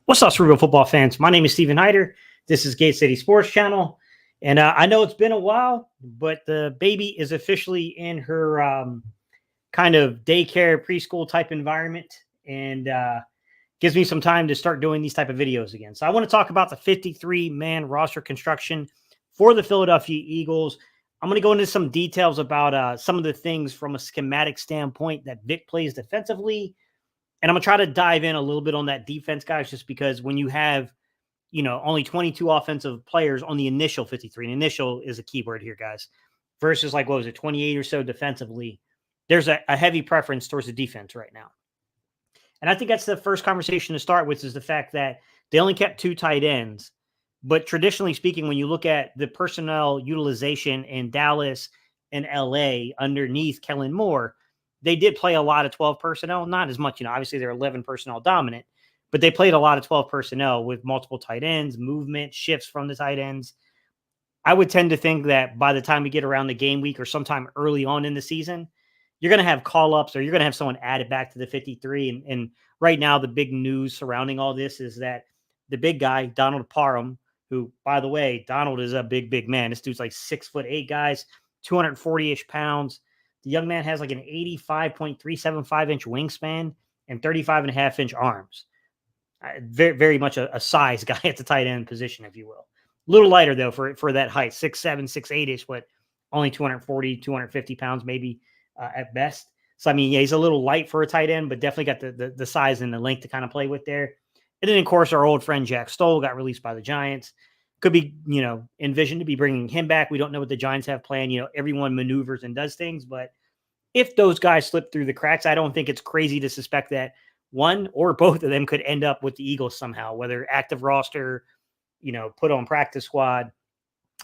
What's up, Cerebral football fans? My name is Steven Hyder. This is Gate City Sports Channel. And I know it's been a while, but the baby is officially in her kind of daycare, preschool type environment, and gives me some time to start doing these type of videos again. So I want to talk about the 53-man roster construction for the Philadelphia Eagles. I'm going to go into some details about some of the things from a schematic standpoint that Vic plays defensively. And I'm going to try to dive in a little bit on that defense, guys, just because when you have, only 22 offensive players on the initial 53, and initial is a key word here, guys, versus 28 or so defensively, there's a heavy preference towards the defense right now. And I think that's the first conversation to start with, is the fact that they only kept 2 tight ends. But traditionally speaking, when you look at the personnel utilization in Dallas and LA underneath Kellen Moore, they did play a lot of 12 personnel, not as much, obviously they're 11 personnel dominant, but they played a lot of 12 personnel with multiple tight ends, movement, shifts from the tight ends. I would tend to think that by the time we get around the game week or sometime early on in the season, you're going to have call-ups or you're going to have someone added back to the 53. And right now, the big news surrounding all this is that the big guy, Donald Parham, who, by the way, Donald is a big man. This dude's like 6'8", guys, 240-ish pounds. The young man has like an 85.375-inch wingspan and 35.5-inch arms. Very, very much a size guy at the tight end position, if you will. A little lighter, though, for that height, 6'7", 6'8"-ish, but only 240, 250 pounds maybe at best. So, I mean, yeah, he's a little light for a tight end, but definitely got the size and the length to kind of play with there. And then, of course, our old friend Jack Stoll got released by the Giants. Could be, envisioned to be bringing him back. We don't know what the Giants have planned. Everyone maneuvers and does things, but if those guys slip through the cracks, I don't think it's crazy to suspect that one or both of them could end up with the Eagles somehow, whether active roster, put on practice squad.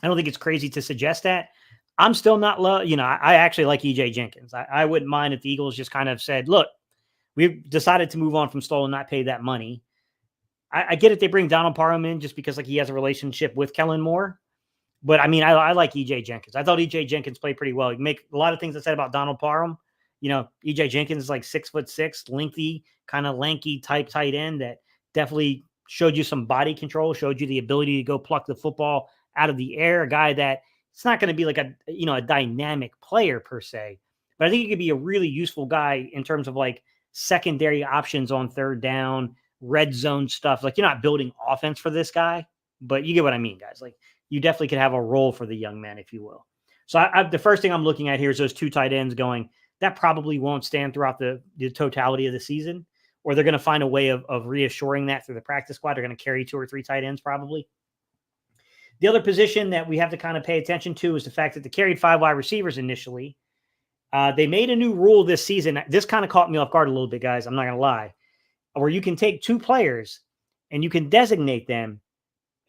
I don't think it's crazy to suggest that. I'm still not I actually like EJ Jenkins. I wouldn't mind if the Eagles just kind of said, look, we've decided to move on from Stoll and not pay that money. I get it. They bring Donald Parham in just because he has a relationship with Kellen Moore. But I mean, I like EJ Jenkins. I thought EJ Jenkins played pretty well. You make a lot of things I said about Donald Parham. EJ Jenkins is like 6'6", lengthy, kind of lanky type tight end that definitely showed you some body control, showed you the ability to go pluck the football out of the air. A guy that it's not going to be like a dynamic player per se, but I think he could be a really useful guy in terms of secondary options on third down, red zone stuff. You're not building offense for this guy, but you get what I mean, guys. You definitely could have a role for the young man, if you will. So the first thing I'm looking at here is those 2 tight ends going, that probably won't stand throughout the totality of the season, or they're going to find a way of reassuring that through the practice squad. They're going to carry 2 or 3 tight ends probably. The other position that we have to kind of pay attention to is the fact that they carried 5 wide receivers initially. They made a new rule this season. This kind of caught me off guard a little bit, guys. I'm not going to lie. Where you can take 2 players and you can designate them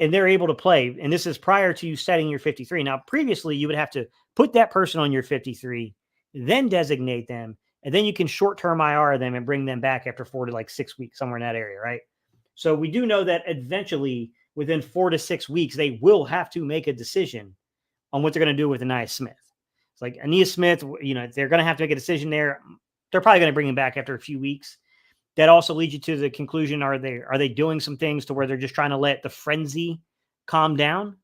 and they're able to play. And this is prior to you setting your 53. Now, previously, you would have to put that person on your 53, then designate them, and then you can short-term IR them and bring them back after 4 to 6 weeks, somewhere in that area, right? So we do know that eventually, within 4 to 6 weeks, they will have to make a decision on what they're going to do with Ainias Smith. It's like Ainias Smith, they're going to have to make a decision there. They're probably going to bring him back after a few weeks. That also leads you to the conclusion, are they doing some things to where they're just trying to let the frenzy calm down,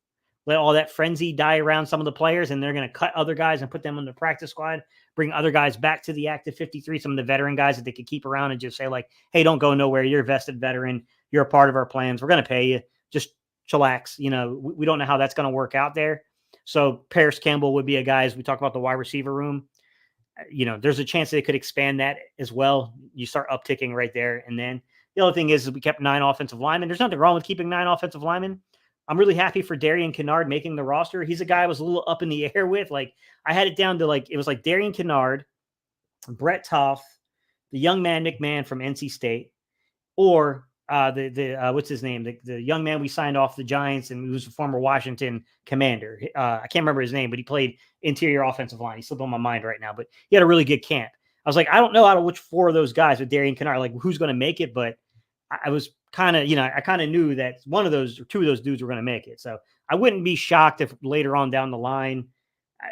let all that frenzy die around some of the players, and they're going to cut other guys and put them on the practice squad, bring other guys back to the active 53, some of the veteran guys that they could keep around and just say hey, don't go nowhere. You're a vested veteran. You're a part of our plans. We're going to pay you. Just chillax. We don't know how that's going to work out there. So Paris Campbell would be a guy, as we talk about the wide receiver room. There's a chance they could expand that as well. You start upticking right there. And then the other thing is we kept 9 offensive linemen. There's nothing wrong with keeping 9 offensive linemen. I'm really happy for Darian Kennard making the roster. He's a guy I was a little up in the air with. I had it down to it was Darian Kennard, Brett Toth, the young man McMahon from NC State, or what's his name? The young man we signed off the Giants and he was a former Washington commander. I can't remember his name, but he played interior offensive line. He's slipped on my mind right now, but he had a really good camp. I was I don't know out of which 4 of those guys with Darian Kennard, who's going to make it, but I was kind of, I kind of knew that one of those or 2 of those dudes were going to make it. So I wouldn't be shocked if later on down the line,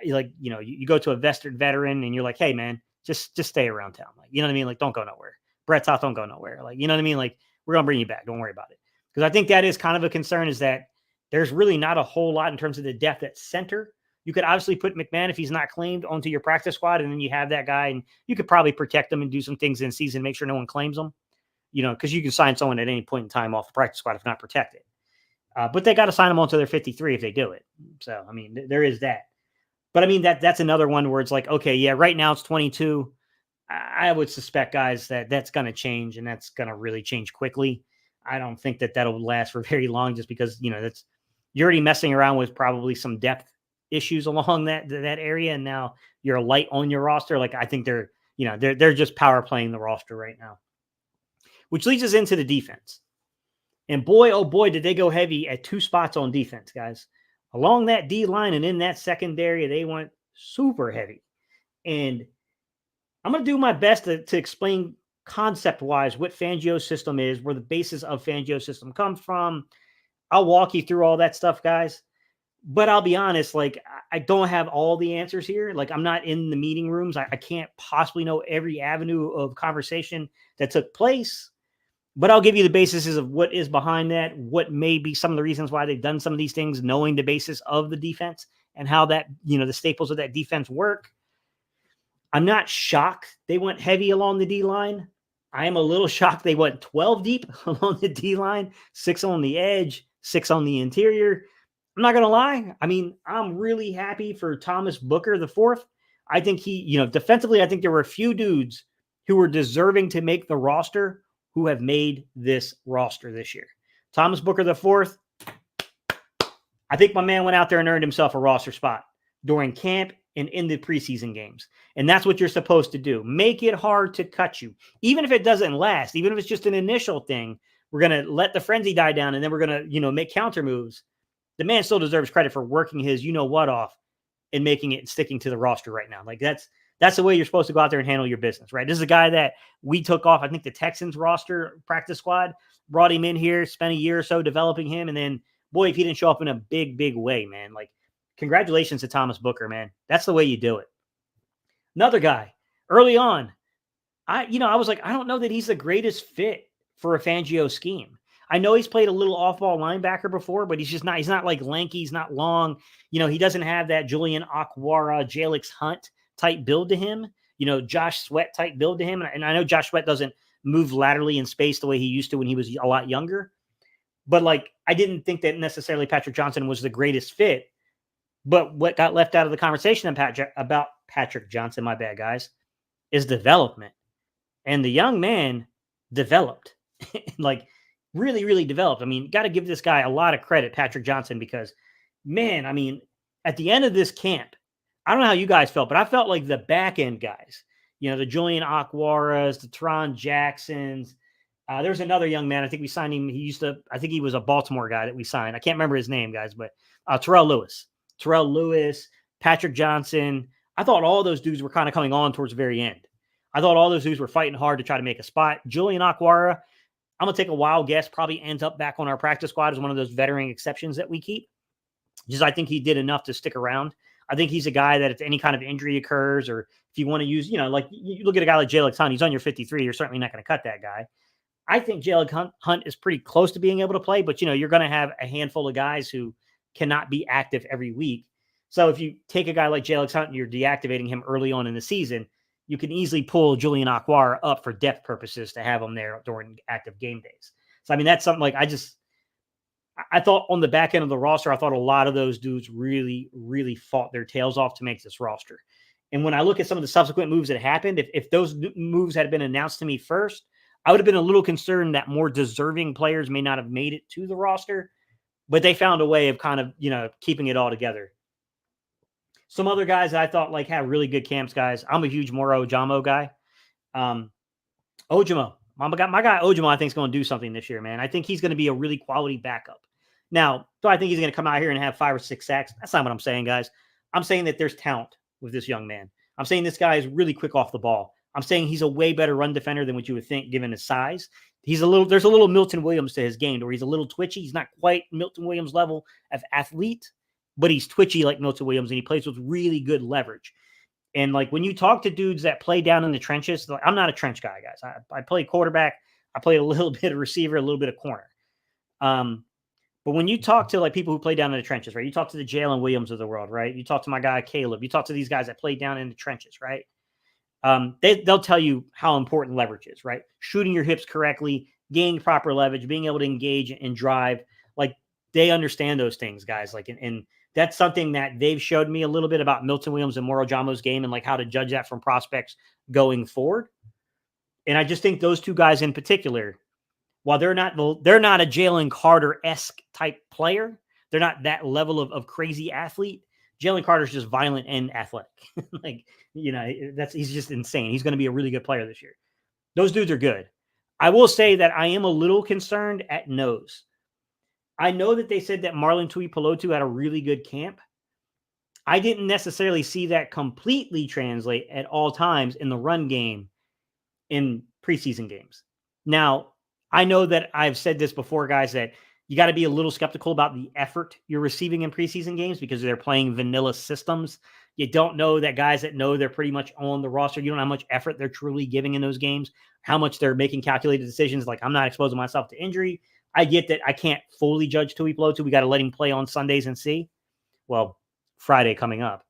you go to a vested veteran and you're like, hey man, just stay around town. You know what I mean? Don't go nowhere. Brett Toth don't go nowhere. You know what I mean? We're going to bring you back. Don't worry about it. Because I think that is kind of a concern, is that there's really not a whole lot in terms of the depth at center. You could obviously put McMahon, if he's not claimed, onto your practice squad, and then you have that guy, and you could probably protect him and do some things in season, make sure no one claims him, because you can sign someone at any point in time off the practice squad if not protected. But they got to sign them onto their 53 if they do it. So, I mean, there is that. But I mean, that's another one where it's like, okay, yeah, right now it's 22. I would suspect, guys, that's going to change, and that's going to really change quickly. I don't think that'll last for very long, just because, you're already messing around with probably some depth issues along that area. And now you're light on your roster. Like, I think they're just power playing the roster right now, which leads us into the defense. And boy, oh boy, did they go heavy at 2 spots on defense, guys. Along that D line and in that secondary, they went super heavy. And I'm going to do my best to explain concept-wise what Fangio's system is, where the basis of Fangio's system comes from. I'll walk you through all that stuff, guys. But I'll be honest, like, I don't have all the answers here. Like, I'm not in the meeting rooms. I can't possibly know every avenue of conversation that took place. But I'll give you the basis of what is behind that, what may be some of the reasons why they've done some of these things, knowing the basis of the defense and how that, the staples of that defense work. I'm not shocked they went heavy along the D-line. I am a little shocked they went 12 deep along the D-line, 6 on the edge, 6 on the interior. I'm not going to lie. I mean, I'm really happy for Thomas Booker IV. I think he, defensively, I think there were a few dudes who were deserving to make the roster who have made this roster this year. Thomas Booker IV, I think my man went out there and earned himself a roster spot during camp and in the preseason games. And that's what you're supposed to do. Make it hard to cut you. Even if it doesn't last, even if it's just an initial thing, we're going to let the frenzy die down, and then we're going to, make counter moves. The man still deserves credit for working his what off and making it and sticking to the roster right now. Like, that's the way you're supposed to go out there and handle your business, right? This is a guy that we took off, I think, the Texans roster practice squad, brought him in here, spent a year or so developing him. And then, boy, if he didn't show up in a big, big way, man, like, congratulations to Thomas Booker, man. That's the way you do it. Another guy, early on, I was like, I don't know that he's the greatest fit for a Fangio scheme. I know he's played a little off-ball linebacker before, but he's not like lanky. He's not long. He doesn't have that Julian Akwara, Jalix Hunt type build to him, Josh Sweat type build to him. And I know Josh Sweat doesn't move laterally in space the way he used to when he was a lot younger. But, like, I didn't think that necessarily Patrick Johnson was the greatest fit. But what got left out of the conversation about Patrick Johnson, my bad, guys, is development. And the young man developed, like, really, really developed. I mean, got to give this guy a lot of credit, Patrick Johnson, because, man, I mean, at the end of this camp, I don't know how you guys felt, but I felt like the back end guys, the Julian Akwaras, the Teron Jacksons. There's another young man. I think we signed him. I think he was a Baltimore guy that we signed. I can't remember his name, guys, but Terrell Lewis, Patrick Johnson. I thought all those dudes were kind of coming on towards the very end. I thought all those dudes were fighting hard to try to make a spot. Julian Akwara, I'm going to take a wild guess, probably ends up back on our practice squad as one of those veteran exceptions that we keep. Just, I think he did enough to stick around. I think he's a guy that if any kind of injury occurs, or if you want to use, like you look at a guy like Jalix Hunt, he's on your 53. You're certainly not going to cut that guy. I think Jalix Hunt is pretty close to being able to play, but you're going to have a handful of guys who cannot be active every week. So if you take a guy like Jalix Hunt and you're deactivating him early on in the season, you can easily pull Julian Akwara up for depth purposes to have him there during active game days. So, I mean, that's something like I thought on the back end of the roster, I thought a lot of those dudes really, really fought their tails off to make this roster. And when I look at some of the subsequent moves that happened, if those moves had been announced to me first, I would have been a little concerned that more deserving players may not have made it to the roster, but they found a way of kind of, keeping it all together. Some other guys that I thought had really good camps, guys. I'm a huge Moro Ojamo guy. Ojamo, my guy Ojamo, I think is going to do something this year, man. I think he's going to be a really quality backup. Now, do I think he's going to come out here and have 5 or 6 sacks? That's not what I'm saying, guys. I'm saying that there's talent with this young man. I'm saying this guy is really quick off the ball. I'm saying he's a way better run defender than what you would think, given his size. There's a little Milton Williams to his game, where he's a little twitchy. He's not quite Milton Williams level of athlete, but he's twitchy like Milton Williams, and he plays with really good leverage. And when you talk to dudes that play down in the trenches, I'm not a trench guy, guys. I play quarterback. I play a little bit of receiver, a little bit of corner. But when you talk to like people who play down in the trenches, right? You talk to the Jalen Williams of the world, right? You talk to my guy Caleb. You talk to these guys that play down in the trenches, right? They'll tell you how important leverage is, right? Shooting your hips correctly, gaining proper leverage, being able to engage and drive. Like they understand those things, guys. Like, and that's something that they've showed me a little bit about Milton Williams and Moro Jamo's game and like how to judge that from prospects going forward. And I just think those two guys in particular, while they're not a Jalen Carter-esque type player, they're not that level of crazy athlete. Jalen Carter's just violent and athletic. Like, he's just insane. He's going to be a really good player this year. Those dudes are good. I will say that I am a little concerned at nose. I know that they said that Marlon Tuipulotu had a really good camp. I didn't necessarily see that completely translate at all times in the run game in preseason games. Now, I know that I've said this before, guys, that you got to be a little skeptical about the effort you're receiving in preseason games because they're playing vanilla systems. You don't know that guys that know they're pretty much on the roster. You don't know how much effort they're truly giving in those games, how much they're making calculated decisions. Like, I'm not exposing myself to injury. I get that I can't fully judge Tuipulotu. We got to let him play on Sundays and see. Well, Friday coming up.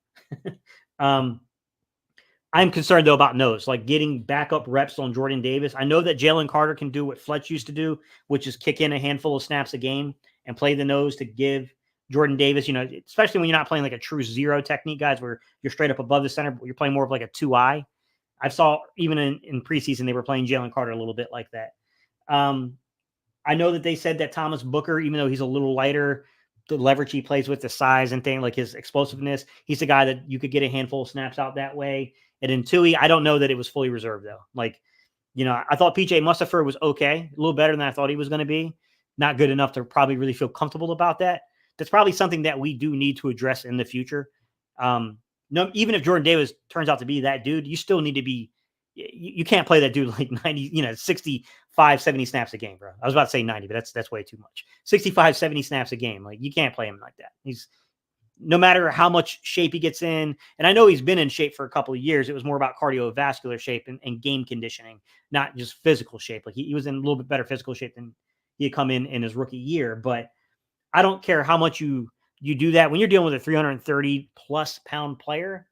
I'm concerned, though, about nose, like getting backup reps on Jordan Davis. I know that Jalen Carter can do what Fletch used to do, which is kick in a handful of snaps a game and play the nose to give Jordan Davis, especially when you're not playing like a true zero technique, guys, where you're straight up above the center, but you're playing more of like a 2-eye. I saw even in preseason, they were playing Jalen Carter a little bit like that. I know that they said that Thomas Booker, even though he's a little lighter, the leverage he plays with, the size and thing, like his explosiveness, he's a guy that you could get a handful of snaps out that way. And in Tui, I don't know that it was fully reserved, though. Like, I thought PJ Mustipher was okay, a little better than I thought he was going to be. Not good enough to probably really feel comfortable about that. That's probably something that we do need to address in the future. No, even if Jordan Davis turns out to be that dude, you still need to be, you can't play that dude like 90, 65, 70 snaps a game, bro. I was about to say 90, but that's way too much. 65, 70 snaps a game. Like, you can't play him like that. He's, no matter how much shape he gets in, and I know he's been in shape for a couple of years, it was more about cardiovascular shape and game conditioning, not just physical shape. Like he was in a little bit better physical shape than he had come in his rookie year. But I don't care how much you do that. When you're dealing with a 330 plus pound player,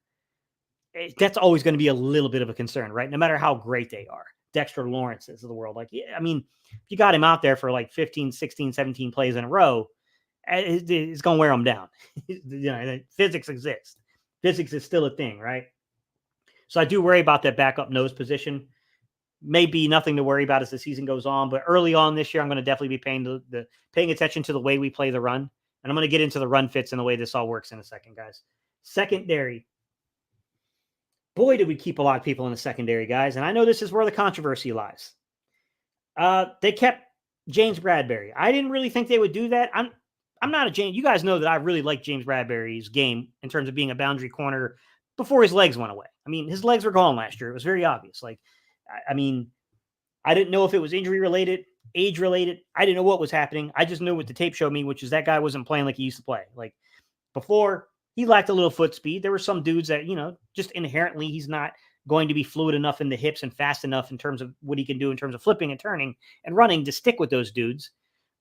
that's always going to be a little bit of a concern, right? No matter how great they are. Dexter Lawrence's of the world. Like, I mean, if you got him out there for like 15, 16, 17 plays in a row, it's going to wear them down. Physics exists. Physics is still a thing, right? So I do worry about that backup nose position. Maybe nothing to worry about as the season goes on, but early on this year, I'm going to definitely be paying attention to the way we play the run. And I'm going to get into the run fits and the way this all works in a second, guys. Secondary. Boy, did we keep a lot of people in the secondary, guys. And I know this is where the controversy lies. They kept James Bradbury. I didn't really think they would do that. I'm not a James. You guys know that I really like James Bradbury's game in terms of being a boundary corner before his legs went away. I mean, his legs were gone last year. It was very obvious. Like, I mean, I didn't know if it was injury related, age related. I didn't know what was happening. I just knew what the tape showed me, which is that guy wasn't playing like he used to play. Like before, he lacked a little foot speed. There were some dudes that, just inherently he's not going to be fluid enough in the hips and fast enough in terms of what he can do in terms of flipping and turning and running to stick with those dudes.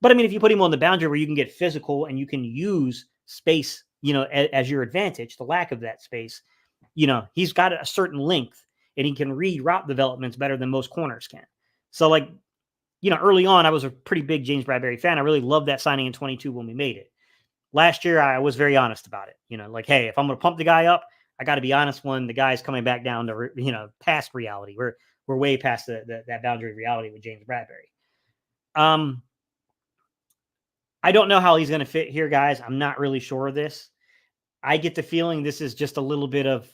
But I mean, if you put him on the boundary where you can get physical and you can use space, as your advantage, the lack of that space, he's got a certain length and he can read route developments better than most corners can. So like, early on, I was a pretty big James Bradbury fan. I really loved that signing in 22 when we made it. Last year, I was very honest about it. Like, hey, if I'm going to pump the guy up, I got to be honest when the guy's coming back down to, past reality. We're way past that boundary reality with James Bradbury. I don't know how he's going to fit here, guys. I'm not really sure of this. I get the feeling this is just a little bit of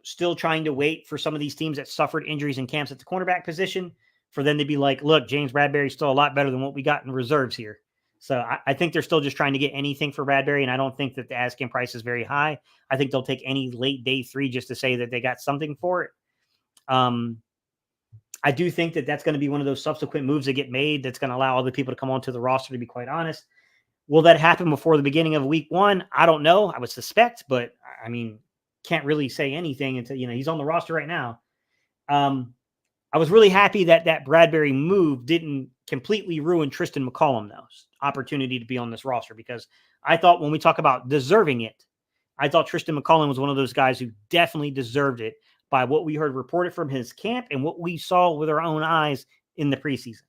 still trying to wait for some of these teams that suffered injuries in camps at the cornerback position for them to be like, look, James Bradbury's still a lot better than what we got in reserves here. So I think they're still just trying to get anything for Bradbury, and I don't think that the asking price is very high. I think they'll take any late day 3 just to say that they got something for it. I do think that that's going to be one of those subsequent moves that get made that's going to allow other people to come onto the roster, to be quite honest. Will that happen before the beginning of week 1? I don't know. I would suspect, but I mean, can't really say anything until, he's on the roster right now. I was really happy that Bradbury move didn't completely ruined Tristin McCollum's opportunity to be on this roster, because I thought when we talk about deserving it, I thought Tristin McCollum was one of those guys who definitely deserved it by what we heard reported from his camp and what we saw with our own eyes in the preseason.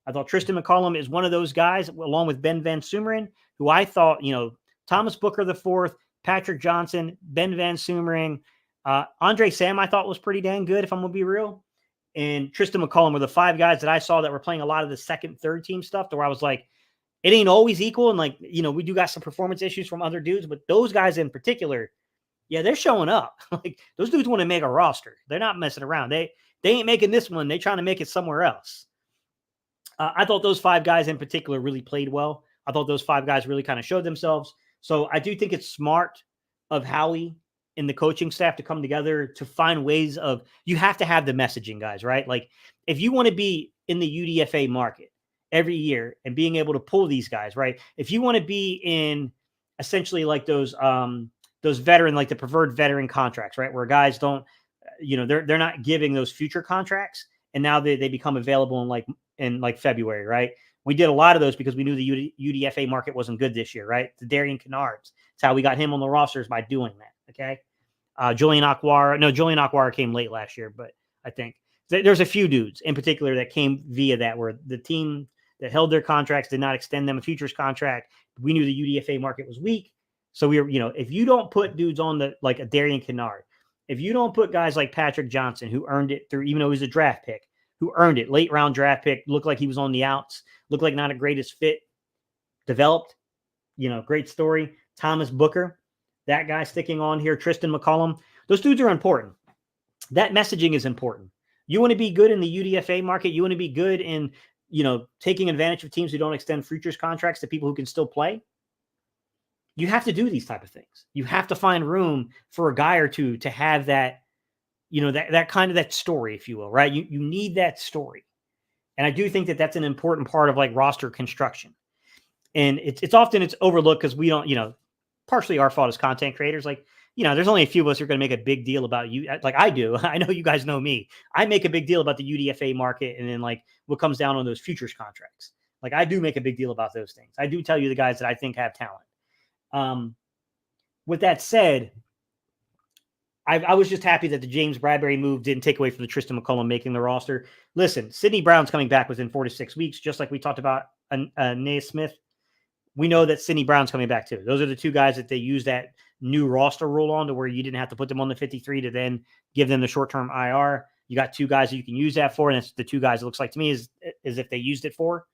I thought Tristin McCollum is one of those guys, along with Ben Vansumeren, who I thought, Thomas Booker the fourth, Patrick Johnson, Ben Vansumeren, Andre Sam, I thought was pretty dang good, if I'm going to be real. And Tristin McCollum were the 5 guys that I saw that were playing a lot of the second, third team stuff, to where I was like, it ain't always equal. And we do got some performance issues from other dudes, but those guys in particular, yeah, they're showing up. Like, those dudes want to make a roster. They're not messing around. They ain't making this one. They're trying to make it somewhere else. I thought those 5 guys in particular really played well. I thought those 5 guys really kind of showed themselves. So I do think it's smart of Howie and the coaching staff to come together to find ways of, you have to have the messaging, guys, right? Like, if you want to be in the UDFA market every year and being able to pull these guys, right? If you want to be in essentially like those veteran, like the preferred veteran contracts, right? Where guys don't, they're not giving those future contracts, and now they become available in February, right? We did a lot of those because we knew the UDFA market wasn't good this year, right? The Darian Kennards. That's how we got him on the rosters, by doing that. Okay. Julian Akwara came late last year, but I think there's a few dudes in particular that came via that, where the team that held their contracts did not extend them a futures contract. We knew the UDFA market was weak. So we were, if you don't put dudes on like a Darian Kennard, if you don't put guys like Patrick Johnson, who earned it through, even though he was a draft pick, who earned it, late round draft pick, looked like he was on the outs, looked like not a greatest fit, developed, great story. Thomas Booker, that guy sticking on here, Tristin McCollum, those dudes are important. That messaging is important. You want to be good in the UDFA market. You want to be good in, taking advantage of teams who don't extend futures contracts to people who can still play. You have to do these type of things. You have to find room for a guy or two to have that, that kind of that story, if you will, right? You need that story. And I do think that that's an important part of like roster construction. And it's often overlooked because we don't, partially our fault as content creators. Like, there's only a few of us who are going to make a big deal about you. Like I do. I know you guys know me. I make a big deal about the UDFA market, and then like what comes down on those futures contracts. Like, I do make a big deal about those things. I do tell you the guys that I think have talent. With that said, I was just happy that the James Bradbury move didn't take away from the Tristin McCollum making the roster. Listen, Sidney Brown's coming back within 4 to 6 weeks, just like we talked about Nolan Smith. We know that Sidney Brown's coming back too. Those are the 2 guys that they use that new roster rule on, to where you didn't have to put them on the 53 to then give them the short-term IR. You got 2 guys that you can use that for, and it's the 2 guys it looks like to me is if they used it for.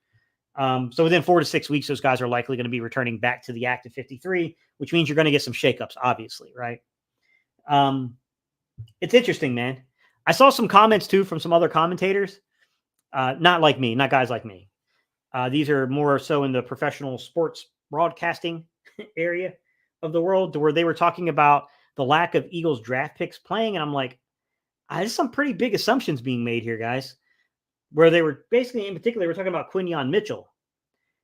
So within 4 to 6 weeks, those guys are likely going to be returning back to the active 53, which means you're going to get some shakeups, obviously, right? It's interesting, man. I saw some comments too from some other commentators, not like me, not guys like me. These are more so in the professional sports broadcasting area of the world, to where they were talking about the lack of Eagles draft picks playing. And I'm like, there's some pretty big assumptions being made here, guys, where they were basically, in particular, we're talking about Quinyon Mitchell.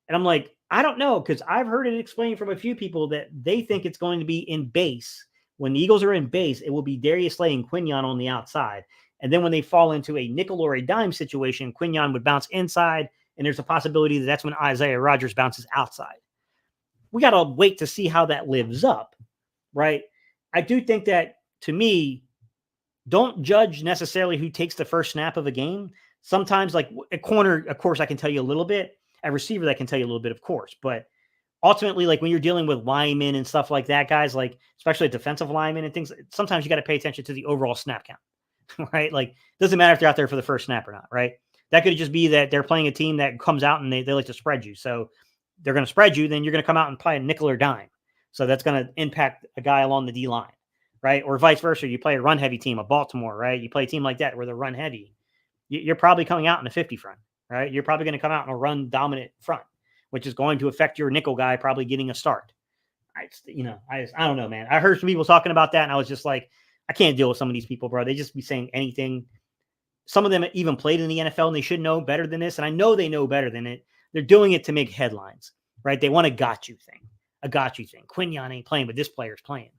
And I'm like, I don't know, because I've heard it explained from a few people that they think it's going to be in base. When the Eagles are in base, it will be Darius Slay and Quinyon on the outside. And then when they fall into a nickel or a dime situation, Quinyon would bounce inside, and there's a possibility that that's when Isaiah Rodgers bounces outside. We got to wait to see how that lives up, right? I do think that, to me, don't judge necessarily who takes the first snap of a game. Sometimes, like a corner, of course, I can tell you a little bit. A receiver, that can tell you a little bit, of course. But ultimately, like when you're dealing with linemen and stuff like that, guys, like especially defensive linemen and things, sometimes you got to pay attention to the overall snap count, right? Like, doesn't matter if they're out there for the first snap or not, right? That could just be that they're playing a team that comes out and they like to spread you. So they're going to spread you, then you're going to come out and play a nickel or dime. So that's going to impact a guy along the D line, right? Or vice versa. You play a run heavy team, a Baltimore, right? You play a team like that where they're run heavy. You're probably coming out in a 50 front, right? You're probably going to come out in a run dominant front, which is going to affect your nickel guy probably getting a start. I don't know, man. I heard some people talking about that, and I was just like, I can't deal with some of these people, bro. They just be saying anything. Some of them even played in the NFL, and they should know better than this. And I know they know better than it. They're doing it to make headlines, right? They want a got you thing. Quinyon ain't playing, but this player's playing.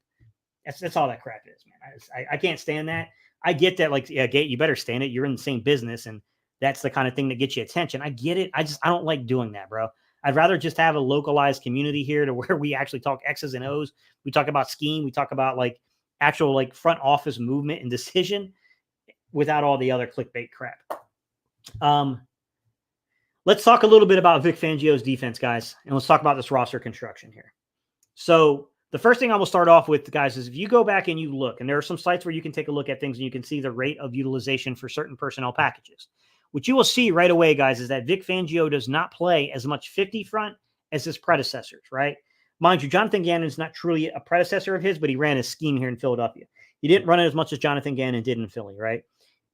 That's all that crap is, man. I can't stand that. I get that, like, yeah, Gate, you better stand it. You're in the same business, and that's the kind of thing that gets you attention. I get it. I don't like doing that, bro. I'd rather just have a localized community here to where we actually talk X's and O's. We talk about scheme. We talk about like actual like front office movement and decision without all the other clickbait crap. Let's talk a little bit about Vic Fangio's defense, guys, and let's talk about this roster construction here. So the first thing I will start off with, guys, is if you go back and you look, and there are some sites where you can take a look at things and you can see the rate of utilization for certain personnel packages. What you will see right away, guys, is that Vic Fangio does not play as much 50 front as his predecessors, right? Mind you, Jonathan Gannon is not truly a predecessor of his, but he ran his scheme here in Philadelphia. He didn't run it as much as Jonathan Gannon did in Philly, right?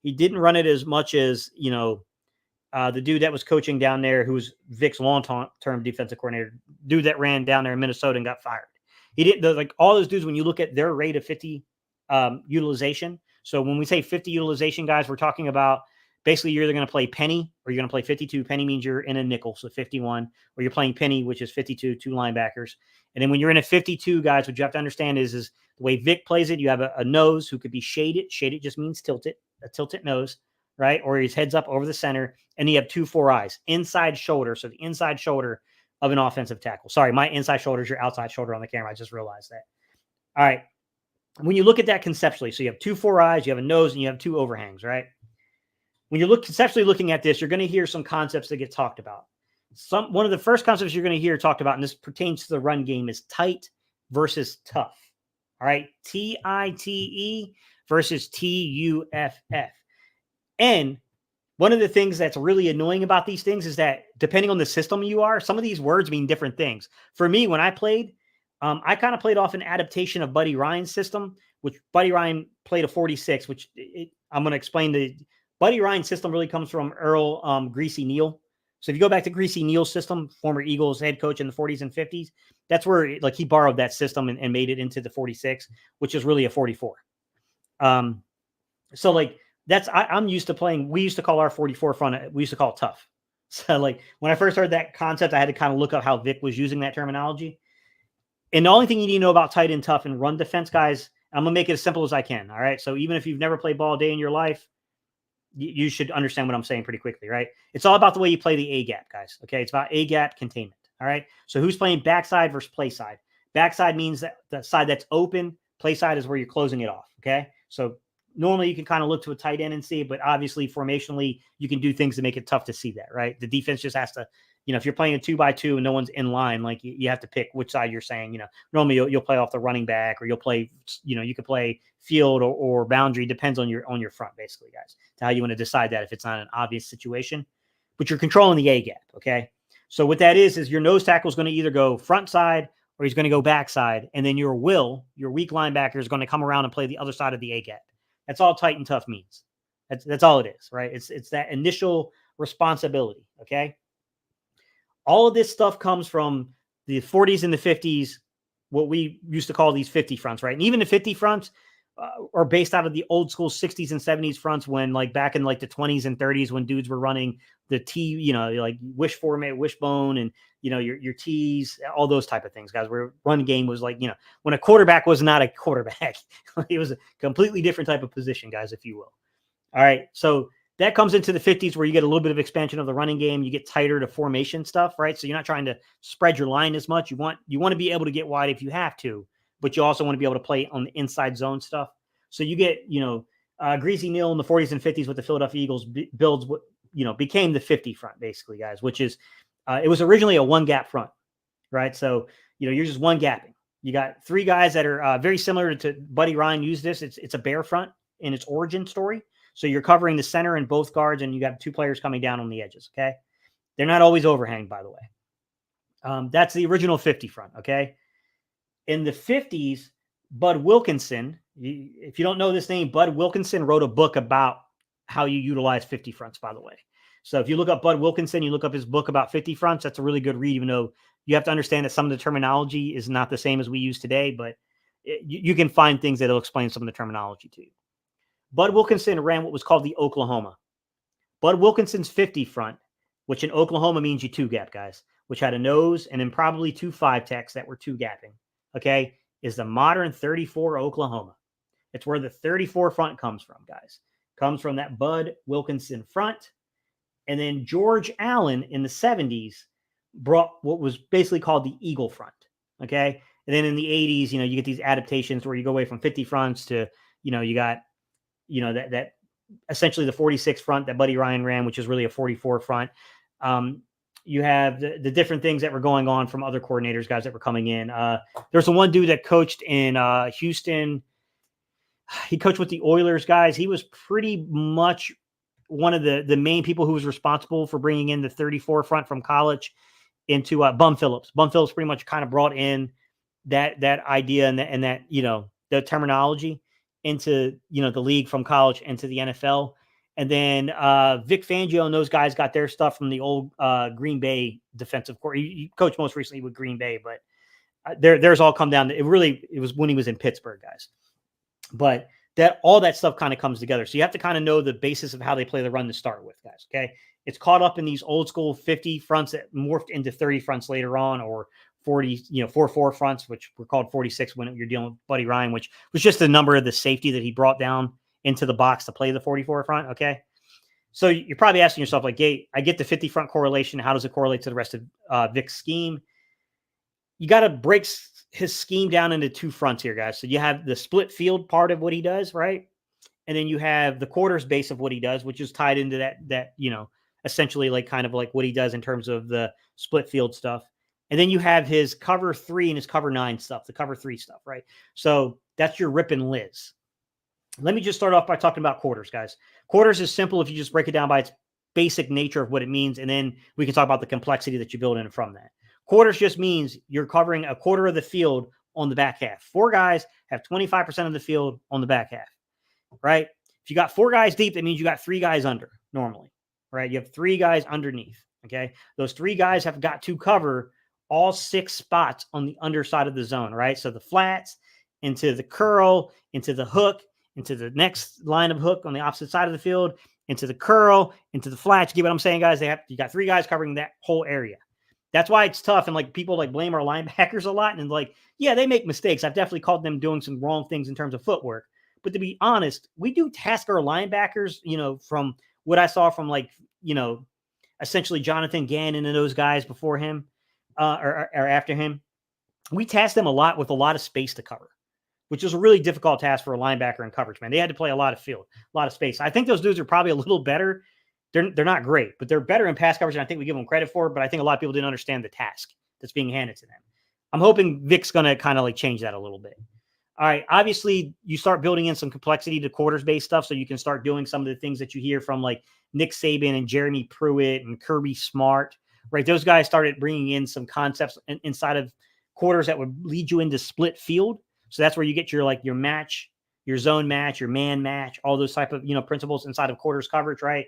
He didn't run it as much as, the dude that was coaching down there, who was Vic's long-term defensive coordinator, dude that ran down there in Minnesota and got fired. He didn't, like all those dudes, when you look at their rate of 50 utilization. So when we say 50 utilization, guys, we're talking about basically you're either going to play penny or you're going to play 52. Penny means you're in a nickel, so 51, or you're playing penny, which is 52, 2 linebackers. And then when you're in a 52, guys, what you have to understand is the way Vic plays it, you have a nose who could be shaded. Shaded just means tilted, a tilted nose, right? Or his head's up over the center, and you have 2 4 eyes, inside shoulder. So the inside shoulder of an offensive tackle. Sorry, my inside shoulder is your outside shoulder on the camera. I just realized that. All right. When you look at that conceptually, so you have 2 4 eyes, you have a nose, and you have 2 overhangs, right? When you're conceptually looking at this, you're going to hear some concepts that get talked about. One of the first concepts you're going to hear talked about, and this pertains to the run game, is tight versus tough. All right. TITE versus TUFF. And one of the things that's really annoying about these things is that depending on the system you are, some of these words mean different things. For me, when I played, I kind of played off an adaptation of Buddy Ryan's system, which Buddy Ryan played a 46, which I'm going to explain. The Buddy Ryan system really comes from Earl Greasy Neal. So if you go back to Greasy Neal's system, former Eagles head coach in the 40s and 50s, that's where like he borrowed that system and made it into the 46, which is really a 44. So like, I'm used to playing. We used to call our 44 front. We used to call it tough. So like when I first heard that concept, I had to kind of look up how Vic was using that terminology. And the only thing you need to know about tight and tough and run defense, guys, I'm going to make it as simple as I can. All right. So even if you've never played ball a day in your life, you should understand what I'm saying pretty quickly, right? It's all about the way you play the A gap, guys. Okay. It's about A gap containment. All right. So who's playing backside versus play side? Backside means that the side that's open. Play side is where you're closing it off. Okay. So normally you can kind of look to a tight end and see it, but obviously formationally you can do things to make it tough to see that, right? The defense just has to, if you're playing a 2x2 and no one's in line, like you have to pick which side you're saying, normally you'll play off the running back, or you'll play, you could play field or boundary, depends on your front, basically, guys, to how you want to decide that if it's not an obvious situation, but you're controlling the A gap. Okay. So what that is your nose tackle is going to either go front side or he's going to go back side. And then your weak linebacker is going to come around and play the other side of the A gap. That's all tight and tough means. That's all it is, right? It's that initial responsibility, okay? All of this stuff comes from the 40s and the 50s, what we used to call these 50 fronts, right? And even the 50 fronts are based out of the old school 60s and 70s fronts when, like, back in, like, the 20s and 30s when dudes were running the T, like wishbone and, your T's, all those type of things, guys, where run game was like, when a quarterback was not a quarterback. It was a completely different type of position, guys, if you will. All right. So that comes into the 50s where you get a little bit of expansion of the running game. You get tighter to formation stuff, right? So you're not trying to spread your line as much. You want to be able to get wide if you have to, but you also want to be able to play on the inside zone stuff. So you get, Greasy Neal in the 40s and 50s with the Philadelphia Eagles builds what, became the 50 front, basically, guys, which is, it was originally a one gap front, right? So, you're just one gapping. You got 3 guys that are very similar to Buddy Ryan used this. It's a bear front in its origin story. So you're covering the center and both guards, and you got 2 players coming down on the edges. Okay. They're not always overhang, by the way. That's the original 50 front. Okay. In the 50s, Bud Wilkinson, if you don't know this name, Bud Wilkinson wrote a book about how you utilize 50 fronts, by the way. So if you look up Bud Wilkinson, you look up his book about 50 fronts, that's a really good read, even though you have to understand that some of the terminology is not the same as we use today, but you can find things that will explain some of the terminology to you. Bud Wilkinson ran what was called the Oklahoma. Bud Wilkinson's 50 front, which in Oklahoma means you 2 gap, guys, which had a nose and then probably 2 5-techs that were 2 gapping, okay, is the modern 34 Oklahoma. It's where the 34 front comes from, guys. Comes from that Bud Wilkinson front. And then George Allen in the 70s brought what was basically called the Eagle front. Okay. And then in the 80s, you get these adaptations where you go away from 50 fronts to, you got, that essentially the 46 front that Buddy Ryan ran, which is really a 44 front. You have the different things that were going on from other coordinators, guys that were coming in. There's the one dude that coached in Houston. He coached with the Oilers, guys. He was pretty much one of the main people who was responsible for bringing in the 34 front from college into Bum Phillips. Bum Phillips pretty much kind of brought in that idea and that the terminology into the league from college into the NFL. And then Vic Fangio and those guys got their stuff from the old Green Bay defensive court. He coached most recently with Green Bay, but theirs all come down to it was when he was in Pittsburgh, guys. But all that stuff kind of comes together. So you have to kind of know the basis of how they play the run to start with, guys. Okay. It's caught up in these old school 50 fronts that morphed into 30 fronts later on, or 40, 4-4 fronts, which were called 46 when you're dealing with Buddy Ryan, which was just the number of the safety that he brought down into the box to play the 44 front. Okay. So you're probably asking yourself, like, hey, I get the 50 front correlation. How does it correlate to the rest of Vic's scheme? You got to break his scheme down into two fronts here, guys. So you have the split field part of what he does, right? And then you have the quarters base of what he does, which is tied into that essentially like kind of like what he does in terms of the split field stuff. And then you have his cover 3 and his cover 9 stuff, the cover 3 stuff, right? So that's your Rip and Liz. Let me just start off by talking about quarters, guys. Quarters is simple if you just break it down by its basic nature of what it means, and then we can talk about the complexity that you build in from that. Quarters just means you're covering a quarter of the field on the back half. 4 guys have 25% of the field on the back half, right? If you got 4 guys deep, that means you got 3 guys under normally, right? You have 3 guys underneath, okay? Those 3 guys have got to cover all 6 spots on the underside of the zone, right? So the flats, into the curl, into the hook, into the next line of hook on the opposite side of the field, into the curl, into the flats. You get what I'm saying, guys? You got 3 guys covering that whole area. That's why it's tough. And like people like blame our linebackers a lot. And like, yeah, they make mistakes. I've definitely called them doing some wrong things in terms of footwork. But to be honest, we do task our linebackers, from what I saw from like, essentially Jonathan Gannon and those guys before him or after him. We tasked them a lot with a lot of space to cover, which is a really difficult task for a linebacker in coverage, man. They had to play a lot of field, a lot of space. I think those dudes are probably a little better. They're not great, but they're better in pass coverage than I think we give them credit for. But I think a lot of people didn't understand the task that's being handed to them. I'm hoping Vic's going to kind of like change that a little bit. All right. Obviously, you start building in some complexity to quarters-based stuff, so you can start doing some of the things that you hear from like Nick Saban and Jeremy Pruitt and Kirby Smart, right? Those guys started bringing in some concepts inside of quarters that would lead you into split field. So that's where you get your match, your zone match, your man match, all those type of, principles inside of quarters coverage, right?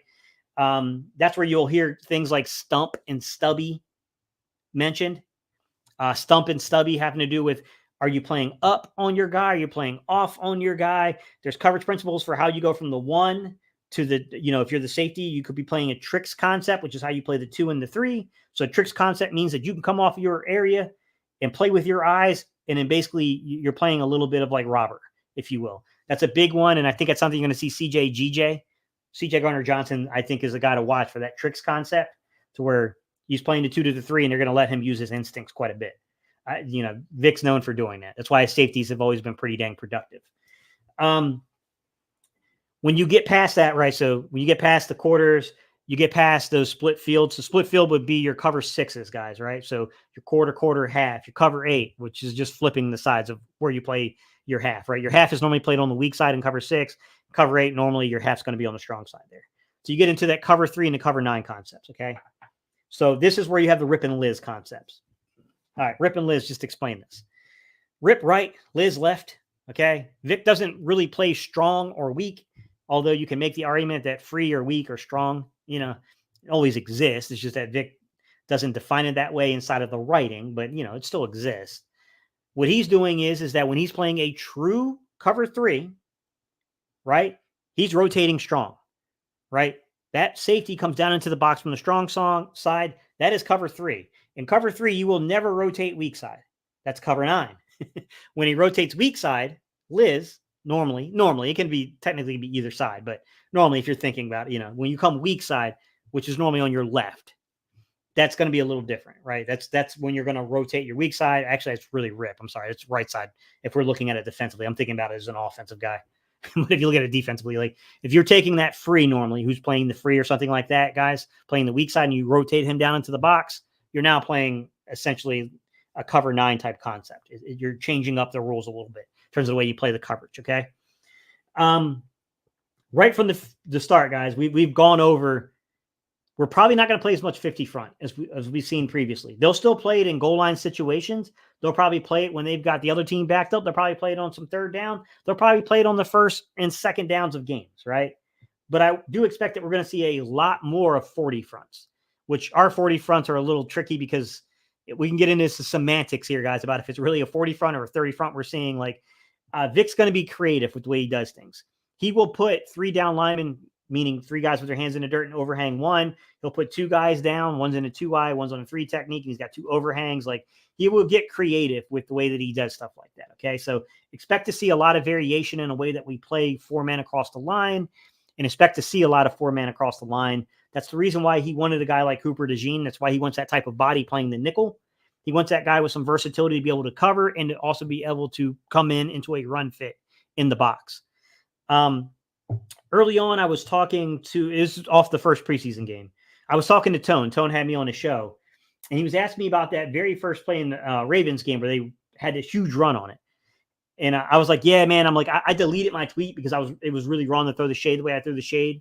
That's where you'll hear things like stump and stubby mentioned. Stump and stubby having to do with, are you playing up on your guy? Are you playing off on your guy? There's coverage principles for how you go from the 1 to the, if you're the safety, you could be playing a tricks concept, which is how you play the 2 and the 3. So a tricks concept means that you can come off your area and play with your eyes. And then basically you're playing a little bit of like robber, if you will. That's a big one. And I think that's something you're going to see CJ Gardner-Johnson, I think, is a guy to watch for that tricks concept, to where he's playing the 2 to the 3 and they're going to let him use his instincts quite a bit. Vic's known for doing that. That's why his safeties have always been pretty dang productive. When you get past that, right? So when you get past the quarters, you get past those split fields. So split field would be your cover 6s, guys, right? So your quarter, half, your cover 8, which is just flipping the sides of where you play your half, right? Your half is normally played on the weak side in cover 6. Cover 8, normally your half's going to be on the strong side there. So you get into that cover 3 and the cover 9 concepts, okay? So this is where you have the Rip and Liz concepts. All right, Rip and Liz, just explain this. Rip right, Liz left, okay? Vic doesn't really play strong or weak, although you can make the argument that free or weak or strong, it always exists. It's just that Vic doesn't define it that way inside of the writing, but, it still exists. What he's doing is that when he's playing a true cover 3, right, he's rotating strong, right? That safety comes down into the box from the strong side. That is cover 3. In cover 3, you will never rotate weak side. That's cover 9. When he rotates weak side, Liz, normally, it can be technically be either side, but normally if you're thinking about, when you come weak side, which is normally on your left, that's going to be a little different, right? That's when you're going to rotate your weak side. Actually, it's really rip. I'm sorry. It's right side. If we're looking at it defensively, I'm thinking about it as an offensive guy. But if you look at it defensively, like if you're taking that free normally, who's playing the free or something like that, guys, playing the weak side, and you rotate him down into the box, you're now playing essentially a cover 9 type concept. You're changing up the rules a little bit in terms of the way you play the coverage, okay? Right from the start, guys, we've gone over. We're probably not going to play as much 50 front as we've seen previously. They'll still play it in goal line situations. They'll probably play it when they've got the other team backed up. They'll probably play it on some third down. They'll probably play it on the first and second downs of games, right? But I do expect that we're going to see a lot more of 40 fronts, which our 40 fronts are a little tricky because we can get into some semantics here, guys, about if it's really a 40 front or a 30 front. We're seeing like Vic's going to be creative with the way he does things. He will put 3 down linemen, meaning 3 guys with their hands in the dirt and overhang 1. He'll put 2 guys down. One's in a 2-eye, one's on a 3 technique, and he's got 2 overhangs. Like he will get creative with the way that he does stuff like that. Okay. So expect to see a lot of variation in a way that we play 4-man across the line, and expect to see a lot of 4-man across the line. That's the reason why he wanted a guy like Cooper DeJean. That's why he wants that type of body playing the nickel. He wants that guy with some versatility to be able to cover and to also be able to come into a run fit in the box. Early on, I was talking to, this is off the first preseason game. I was talking to Tone. Tone had me on the show, and he was asking me about that very first play in the Ravens game where they had a huge run on it. And I was like, yeah, man. I'm like, I deleted my tweet because it was really wrong to throw the shade the way I threw the shade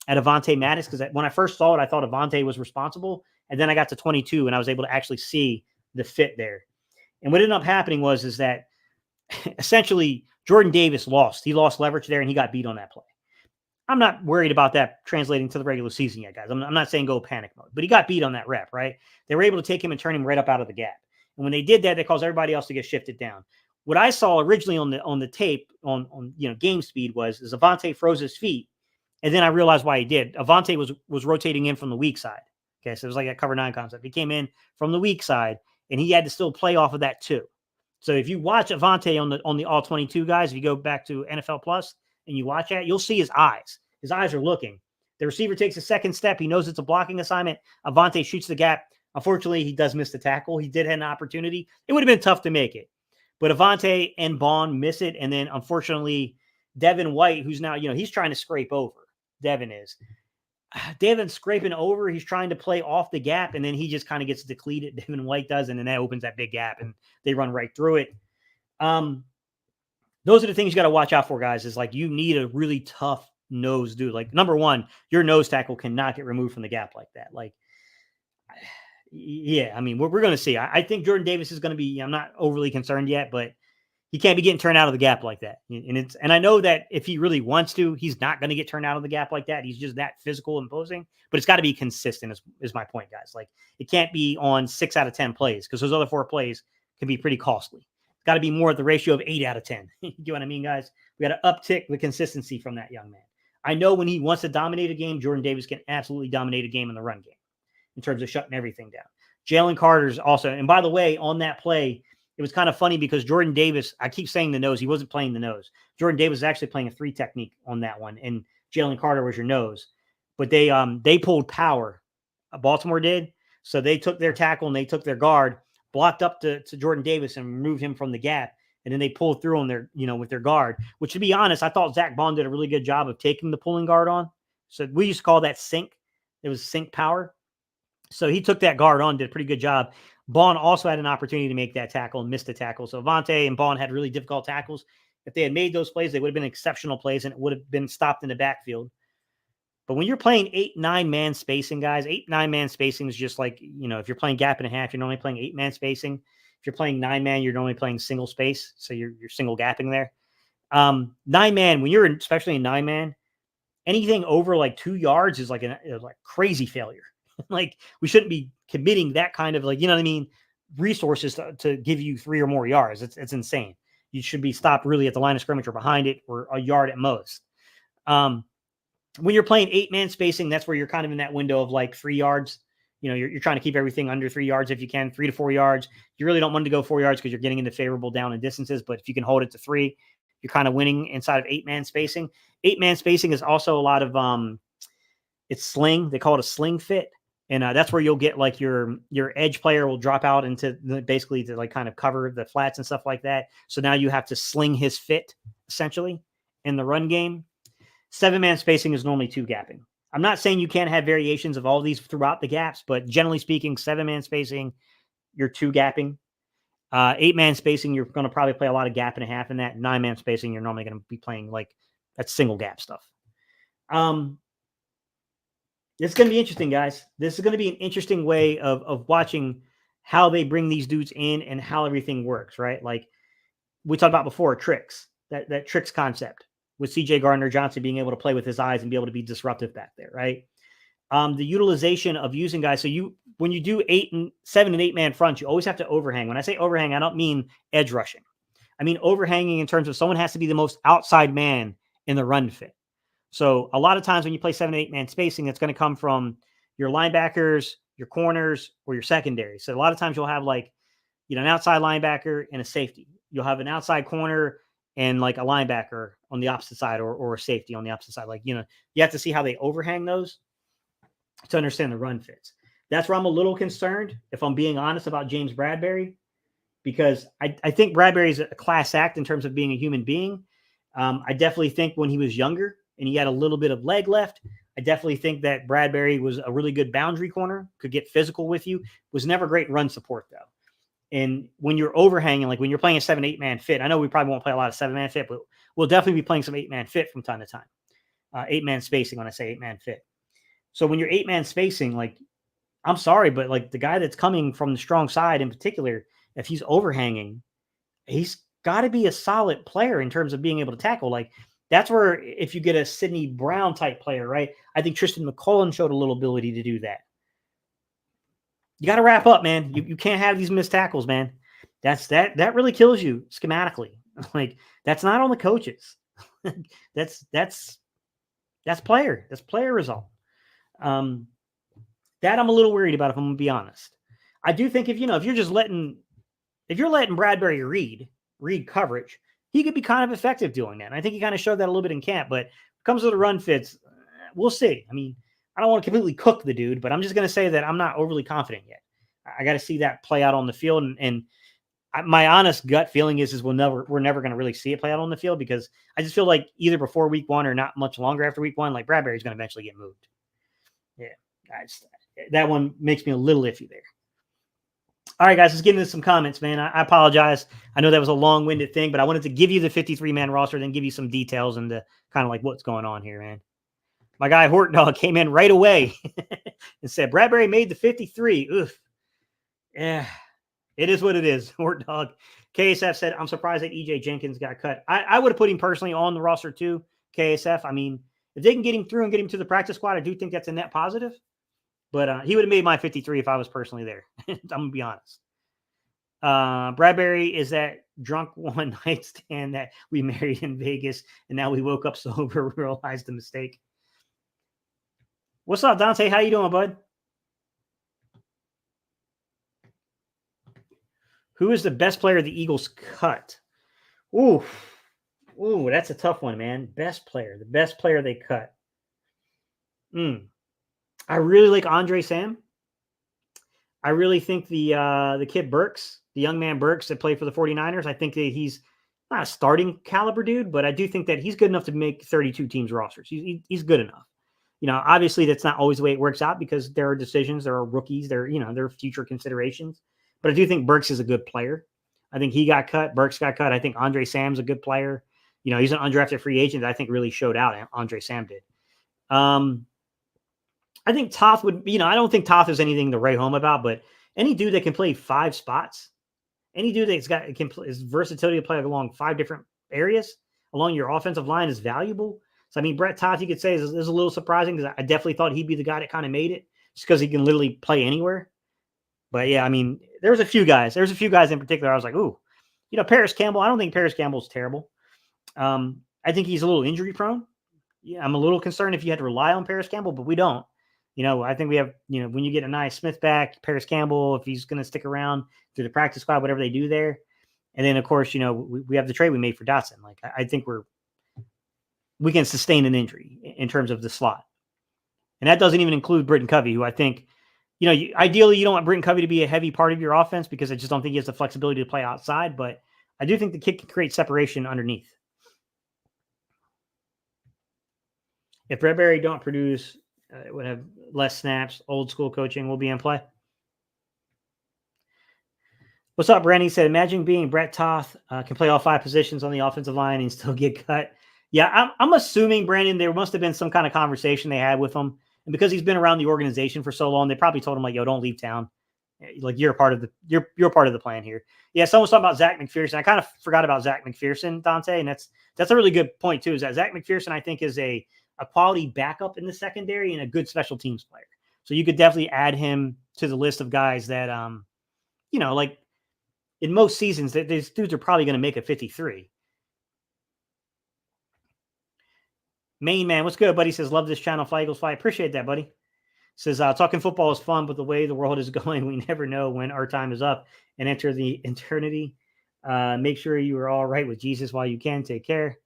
at Avonte Maddox. Because when I first saw it, I thought Avonte was responsible. And then I got to 22 and I was able to actually see the fit there. And what ended up happening is that essentially Jordan Davis lost. He lost leverage there and he got beat on that play. I'm not worried about that translating to the regular season yet, guys. I'm not saying go panic mode, but he got beat on that rep, right? They were able to take him and turn him right up out of the gap. And when they did that, they caused everybody else to get shifted down. What I saw originally on the tape on game speed was Avonte froze his feet, and then I realized why he did. Avonte was rotating in from the weak side. Okay, so it was like a cover 9 concept. He came in from the weak side, and he had to still play off of that too. So if you watch Avonte on the all 22 guys, if you go back to NFL Plus and you watch that, you'll see his eyes. His eyes are looking. The receiver takes a second step. He knows it's a blocking assignment. Avonte shoots the gap. Unfortunately, he does miss the tackle. He did have an opportunity. It would have been tough to make it. But Avonte and Bond miss it. And then, unfortunately, Devin White, who's now, he's trying to scrape over. Devin's scraping over. He's trying to play off the gap. And then he just kind of gets depleted. Devin White does. And then that opens that big gap. And they run right through it. Those are the things you got to watch out for, guys, is like you need a really tough nose dude. Like, number one, your nose tackle cannot get removed from the gap like that. Like, yeah, I mean, we're going to see. I think Jordan Davis is going to be, I'm not overly concerned yet, but he can't be getting turned out of the gap like that. And I know that if he really wants to, he's not going to get turned out of the gap like that. He's just that physical and imposing, but it's got to be consistent is my point, guys. Like, it can't be on 6 out of 10 plays because those other 4 plays can be pretty costly. It's got to be more at the ratio of 8 out of 10. You know what I mean, guys? We got to uptick the consistency from that young man. I know when he wants to dominate a game, Jordan Davis can absolutely dominate a game in the run game in terms of shutting everything down. Jalen Carter's also, and by the way, on that play, it was kind of funny because Jordan Davis, I keep saying the nose, he wasn't playing the nose. Jordan Davis was actually playing a 3 technique on that one, and Jalen Carter was your nose. But they pulled power. Baltimore did. So they took their tackle and they took their guard, blocked up to Jordan Davis and removed him from the gap. And then they pulled through on their, with their guard, which, to be honest, I thought Zach Bond did a really good job of taking the pulling guard on. So we used to call that sync. It was sync power. So he took that guard on, did a pretty good job. Bond also had an opportunity to make that tackle and missed the tackle. So Avonte and Bond had really difficult tackles. If they had made those plays, they would have been exceptional plays and it would have been stopped in the backfield. But when you're playing 8-9 man spacing, guys, 8-9 man spacing is just like, if you're playing gap and a half, you're normally playing 8-man spacing. If you're playing 9-man, you're normally playing single space. So you're single gapping there. 9-man, when you're especially in 9-man, anything over like 2 yards is like crazy failure. Like, we shouldn't be committing that kind of resources to give you 3 or more yards. It's insane. You should be stopped really at the line of scrimmage or behind it or a yard at most. When you're playing 8-man spacing, that's where you're kind of in that window of like 3 yards. You're trying to keep everything under 3 yards if you can, 3 to 4 yards. You really don't want to go 4 yards because you're getting into favorable down and distances. But if you can hold it to 3, you're kind of winning inside of 8-man spacing. 8-man spacing is also a lot of It's sling. They call it a sling fit. And that's where you'll get like your edge player will drop out into basically to like kind of cover the flats and stuff like that. So now you have to sling his fit essentially in the run game. 7-man spacing is normally 2 gapping. I'm not saying you can't have variations of all these throughout the gaps, but generally speaking, 7-man spacing, you're 2 gapping. 8-man spacing, you're going to probably play a lot of gap and a half in that. 9-man spacing, you're normally going to be playing like that's single gap stuff. It's going to be interesting, guys. This is going to be an interesting way of watching how they bring these dudes in and how everything works, right? Like we talked about before, tricks, that tricks concept with CJ Gardner-Johnson being able to play with his eyes and be able to be disruptive back there, right? The utilization of using guys. So when you do 7 and 8-man fronts, you always have to overhang. When I say overhang, I don't mean edge rushing. I mean overhanging in terms of someone has to be the most outside man in the run fit. So a lot of times when you play 7 and 8-man spacing, it's going to come from your linebackers, your corners, or your secondary. So a lot of times you'll have like, an outside linebacker and a safety. You'll have an outside corner and like a linebacker on the opposite side or a safety on the opposite side. Like, you have to see how they overhang those to understand the run fits. That's where I'm a little concerned, if I'm being honest, about James Bradberry, because I think Bradberry's a class act in terms of being a human being. I definitely think when he was younger and he had a little bit of leg left, I definitely think that Bradberry was a really good boundary corner, could get physical with you, was never great run support though. And when you're overhanging, like when you're playing a 7-8-man fit, I know we probably won't play a lot of 7-man fit, but we'll definitely be playing some 8-man fit from time to time. 8-man spacing when I say 8-man fit. So when you're 8-man spacing, like, I'm sorry, but like the guy that's coming from the strong side in particular, if he's overhanging, he's got to be a solid player in terms of being able to tackle. Like that's where if you get a Sidney Brown type player, right? I think Tristin McCollum showed a little ability to do that. You got to wrap up, man. You can't have these missed tackles, man. That really kills you schematically. Like that's not on the coaches. that's player. That's player result. That I'm a little worried about, if I'm gonna be honest. I do think if you're letting Bradberry read coverage, he could be kind of effective doing that. And I think he kind of showed that a little bit in camp, but when it comes to the run fits, we'll see. I mean, I don't want to completely cook the dude, but I'm just going to say that I'm not overly confident yet. I got to see that play out on the field. And my honest gut feeling is we're never going to really see it play out on the field, because I just feel like either before week 1 or not much longer after week 1, like Bradberry's going to eventually get moved. Yeah. That one makes me a little iffy there. All right, guys, let's get into some comments, man. I apologize. I know that was a long-winded thing, but I wanted to give you the 53-man roster, then give you some details into kind of like what's going on here, man. My guy Hort Dog came in right away and said, Bradberry made the 53. Oof. Yeah, it is what it is. Hort Dog. KSF said, I'm surprised that EJ Jenkins got cut. I would have put him personally on the roster too, KSF. I mean, if they can get him through and get him to the practice squad, I do think that's a net positive. But he would have made my 53 if I was personally there. I'm going to be honest. Bradberry is that drunk one night stand that we married in Vegas, and now we woke up sober, realized the mistake. What's up, Dante? How you doing, bud? Who is the best player the Eagles cut? Ooh, that's a tough one, man. Best player, the best player they cut. I really like Andre Sam. I really think the kid Burks, the young man Burks that played for the 49ers, I think that he's not a starting caliber dude, but I do think that he's good enough to make 32 teams rosters. He's good enough. Obviously that's not always the way it works out, because there are decisions, there are rookies, there are future considerations. But I do think Burks is a good player. I think he got cut. Burks got cut. I think Andre Sam's a good player. He's an undrafted free agent that I think really showed out. Andre Sam did. I think Toth would, I don't think Toth is anything to write home about, but any dude that can play 5 spots, any dude that's is versatility to play along 5 different areas along your offensive line is valuable. So, I mean, Brett Toth, you could say, is a little surprising, because I definitely thought he'd be the guy that kind of made it, just because he can literally play anywhere. But yeah, I mean, there's a few guys in particular I was like, ooh, Paris Campbell. I don't think Paris Campbell's terrible. I think he's a little injury prone. Yeah, I'm a little concerned if you had to rely on Paris Campbell, but we don't. I think we have, when you get a nice Smith back, Paris Campbell, if he's going to stick around through the practice squad, whatever they do there. And then, of course, we have the trade we made for Dotson. Like, I think we can sustain an injury in terms of the slot. And that doesn't even include Britton Covey, who I think, ideally you don't want Britton Covey to be a heavy part of your offense because I just don't think he has the flexibility to play outside. But I do think the kid can create separation underneath. If Bradbury don't produce, it would have less snaps. Old school coaching will be in play. What's up, Brent? He said, imagine being Brett Toth, can play all 5 positions on the offensive line and still get cut. Yeah, I'm assuming, Brandon, there must have been some kind of conversation they had with him. And because he's been around the organization for so long, they probably told him, like, yo, don't leave town. Like, you're part of the plan here. Yeah, someone's talking about Zach McPherson. I kind of forgot about Zach McPherson, Dante, and that's a really good point, too, is that Zach McPherson, I think, is a quality backup in the secondary and a good special teams player. So you could definitely add him to the list of guys that, like, in most seasons, these dudes are probably going to make a 53. Main man, what's good, buddy? Says, love this channel, Fly Eagles Fly. Appreciate that, buddy. Says, talking football is fun, but the way the world is going, we never know when our time is up and enter the eternity. Make sure you are all right with Jesus while you can. Take care.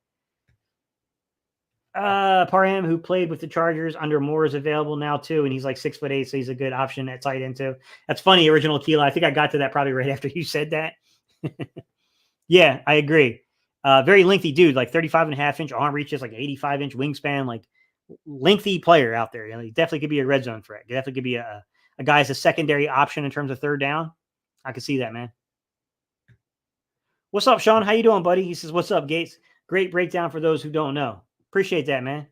Parham, who played with the Chargers under Moore, is available now too, and he's like 6'8", so he's a good option at tight end too. That's funny, original Keela. I think I got to that probably right after you said that. Yeah, I agree. Very lengthy dude, like 35.5-inch arm reaches, like 85-inch wingspan, like lengthy player out there. He definitely could be a red zone threat. He definitely could be a guy as a secondary option in terms of third down. I could see that, man. What's up, Sean? How you doing, buddy? He says, what's up, Gates? Great breakdown for those who don't know. Appreciate that, man.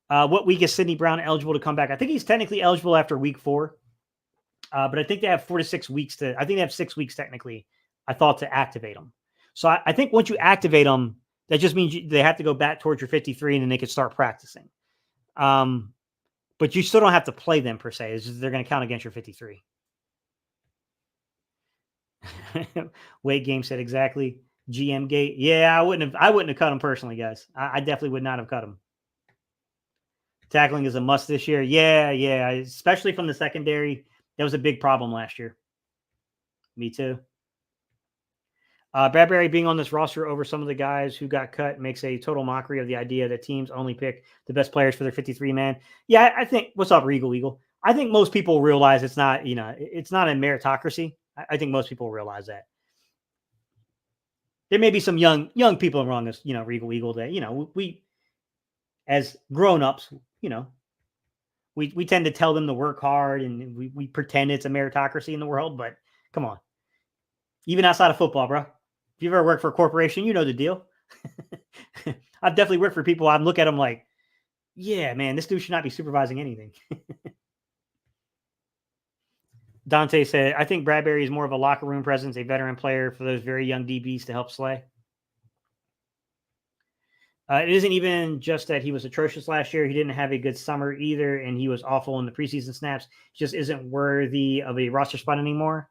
What week is Sidney Brown eligible to come back? I think he's technically eligible after week 4. But I think they have 4 to 6 weeks I think they have 6 weeks technically, I thought, to activate them. So I think once you activate them, that just means they have to go back towards your 53 and then they can start practicing. But you still don't have to play them per se. It's just they're going to count against your 53. Wait, game said exactly. GM gate. Yeah, I wouldn't have cut him personally, guys. I definitely would not have cut him. Tackling is a must this year. Yeah. Especially from the secondary. That was a big problem last year. Me too. Bradbury being on this roster over some of the guys who got cut makes a total mockery of the idea that teams only pick the best players for their 53-man. Yeah, I think, what's up, Regal Eagle? I think most people realize it's not, it's not a meritocracy. I think most people realize that. There may be some young people around us, Regal Eagle, that, we as grown-ups, we tend to tell them to work hard and we pretend it's a meritocracy in the world, but come on. Even outside of football, bro. If you've ever worked for a corporation, you know the deal. I've definitely worked for people. I look at them like, yeah, man, this dude should not be supervising anything. Dante said, I think Bradbury is more of a locker room presence, a veteran player for those very young DBs to help slay. It isn't even just that he was atrocious last year. He didn't have a good summer either, and he was awful in the preseason snaps. He just isn't worthy of a roster spot anymore.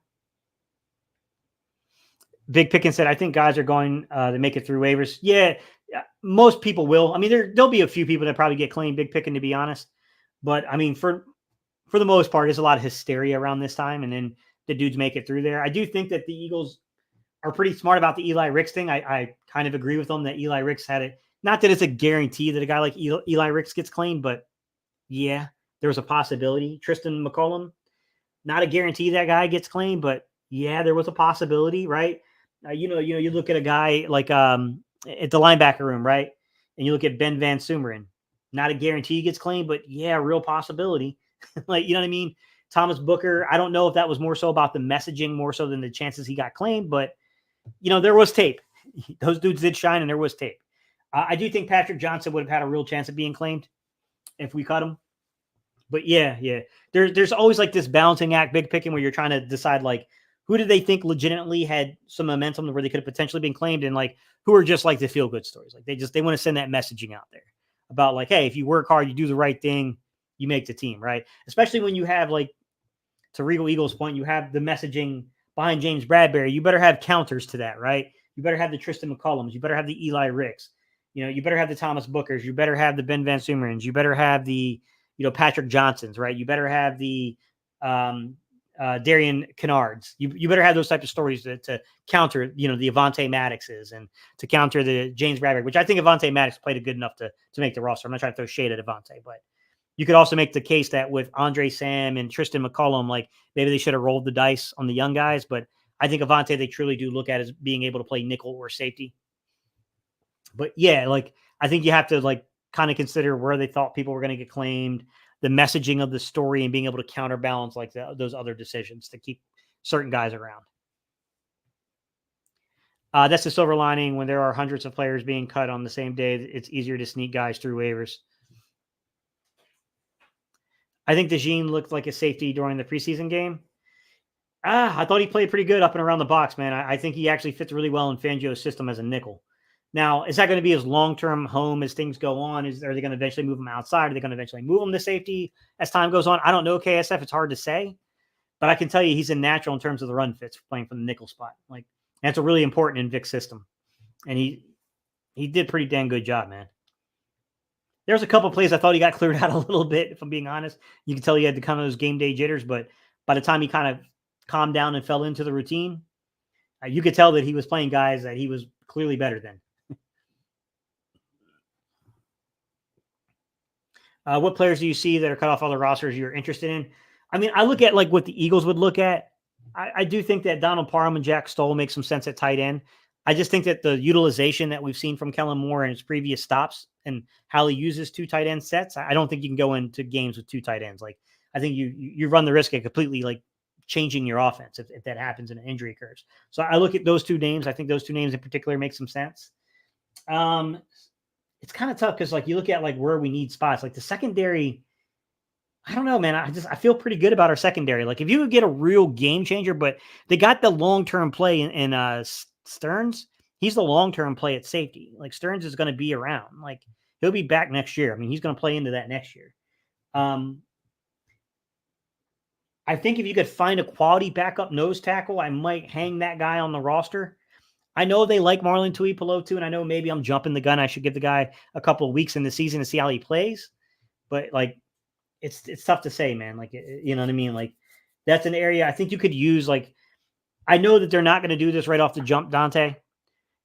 Big Pickens said, I think guys are going to make it through waivers. Yeah, most people will. I mean, there'll be a few people that probably get claimed Big Pickens, to be honest. But, I mean, for the most part, there's a lot of hysteria around this time, and then the dudes make it through there. I do think that the Eagles are pretty smart about the Eli Ricks thing. I kind of agree with them that Eli Ricks had it. Not that it's a guarantee that a guy like Eli Ricks gets claimed, but, yeah, there was a possibility. Tristin McCollum, not a guarantee that guy gets claimed, but, yeah, there was a possibility, right? You look at a guy like at the linebacker room, right? And you look at Ben Vansumeren. Not a guarantee he gets claimed, but yeah, real possibility. Like, you know what I mean? Thomas Booker, I don't know if that was more so about the messaging more so than the chances he got claimed, but, there was tape. Those dudes did shine and there was tape. I do think Patrick Johnson would have had a real chance of being claimed if we cut him. But yeah. There's always like this balancing act, Big Picking, where you're trying to decide like, who did they think legitimately had some momentum where they could have potentially been claimed, and like who are just like the feel good stories? Like they want to send that messaging out there about like, hey, if you work hard, you do the right thing, you make the team, right? Especially when you have, like, to Regal Eagles' point, you have the messaging behind James Bradbury. You better have counters to that, right? You better have the Tristin McCollums. You better have the Eli Ricks. You better have the Thomas Bookers. You better have the Ben Vansumerens. You better have the Patrick Johnsons, right? You better have the Darian Kennards. You better have those types of stories to counter, the Avonte Maddoxes and to counter the James Bradbury, which I think Avonte Maddox played good enough to make the roster. I'm not trying to throw shade at Avonte, but You could also make the case that with Andre Sam and Tristin McCollum, like maybe they should have rolled the dice on the young guys. But I think Avante, they truly do look at as being able to play nickel or safety. But yeah, like I think you have to like kind of consider where they thought people were going to get claimed, the messaging of the story, and being able to counterbalance like those other decisions to keep certain guys around. That's the silver lining when there are hundreds of players being cut on the same day. It's easier to sneak guys through waivers. I think DeJean looked like a safety during the preseason game. I thought he played pretty good up and around the box, man. I think he actually fits really well in Fangio's system as a nickel. Now, is that going to be his long-term home as things go on? Are they going to eventually move him outside? Are they going to eventually move him to safety as time goes on? I don't know, KSF. It's hard to say. But I can tell you he's a natural in terms of the run fits playing from the nickel spot. Like, that's a really important in Vic's system. And he did a pretty dang good job, man. There's a couple of plays I thought he got cleared out a little bit, if I'm being honest. You can tell he had the kind of those game day jitters, but by the time he kind of calmed down and fell into the routine, you could tell that he was playing guys that he was clearly better than. What players do you see that are cut off other rosters you're interested in? I mean, I look at like what the Eagles would look at. I do think that Donald Parham and Jack Stoll make some sense at tight end. I just think that the utilization that we've seen from Kellen Moore in his previous stops and how he uses two tight end sets, I don't think you can go into games with two tight ends. Like, I think you run the risk of completely like changing your offense if that happens and an injury occurs. So I look at those two names. I think those two names in particular make some sense. It's kind of tough because like you look at like where we need spots, like the secondary. I don't know, man. I feel pretty good about our secondary. Like if you could get a real game changer, but they got the long-term play in Stearns. He's the long-term play at safety. Like Stearns is going to be around. Like he'll be back next year. I mean, he's going to play into that next year. I think if you could find a quality backup nose tackle, I might hang that guy on the roster. I know they like Marlon Tuipulotu too, and I know maybe I'm jumping the gun. I should give the guy a couple of weeks in the season to see how he plays. But like, it's tough to say, man. Like, you know what I mean? Like, that's an area I think you could use. Like, I know that they're not going to do this right off the jump, Dante,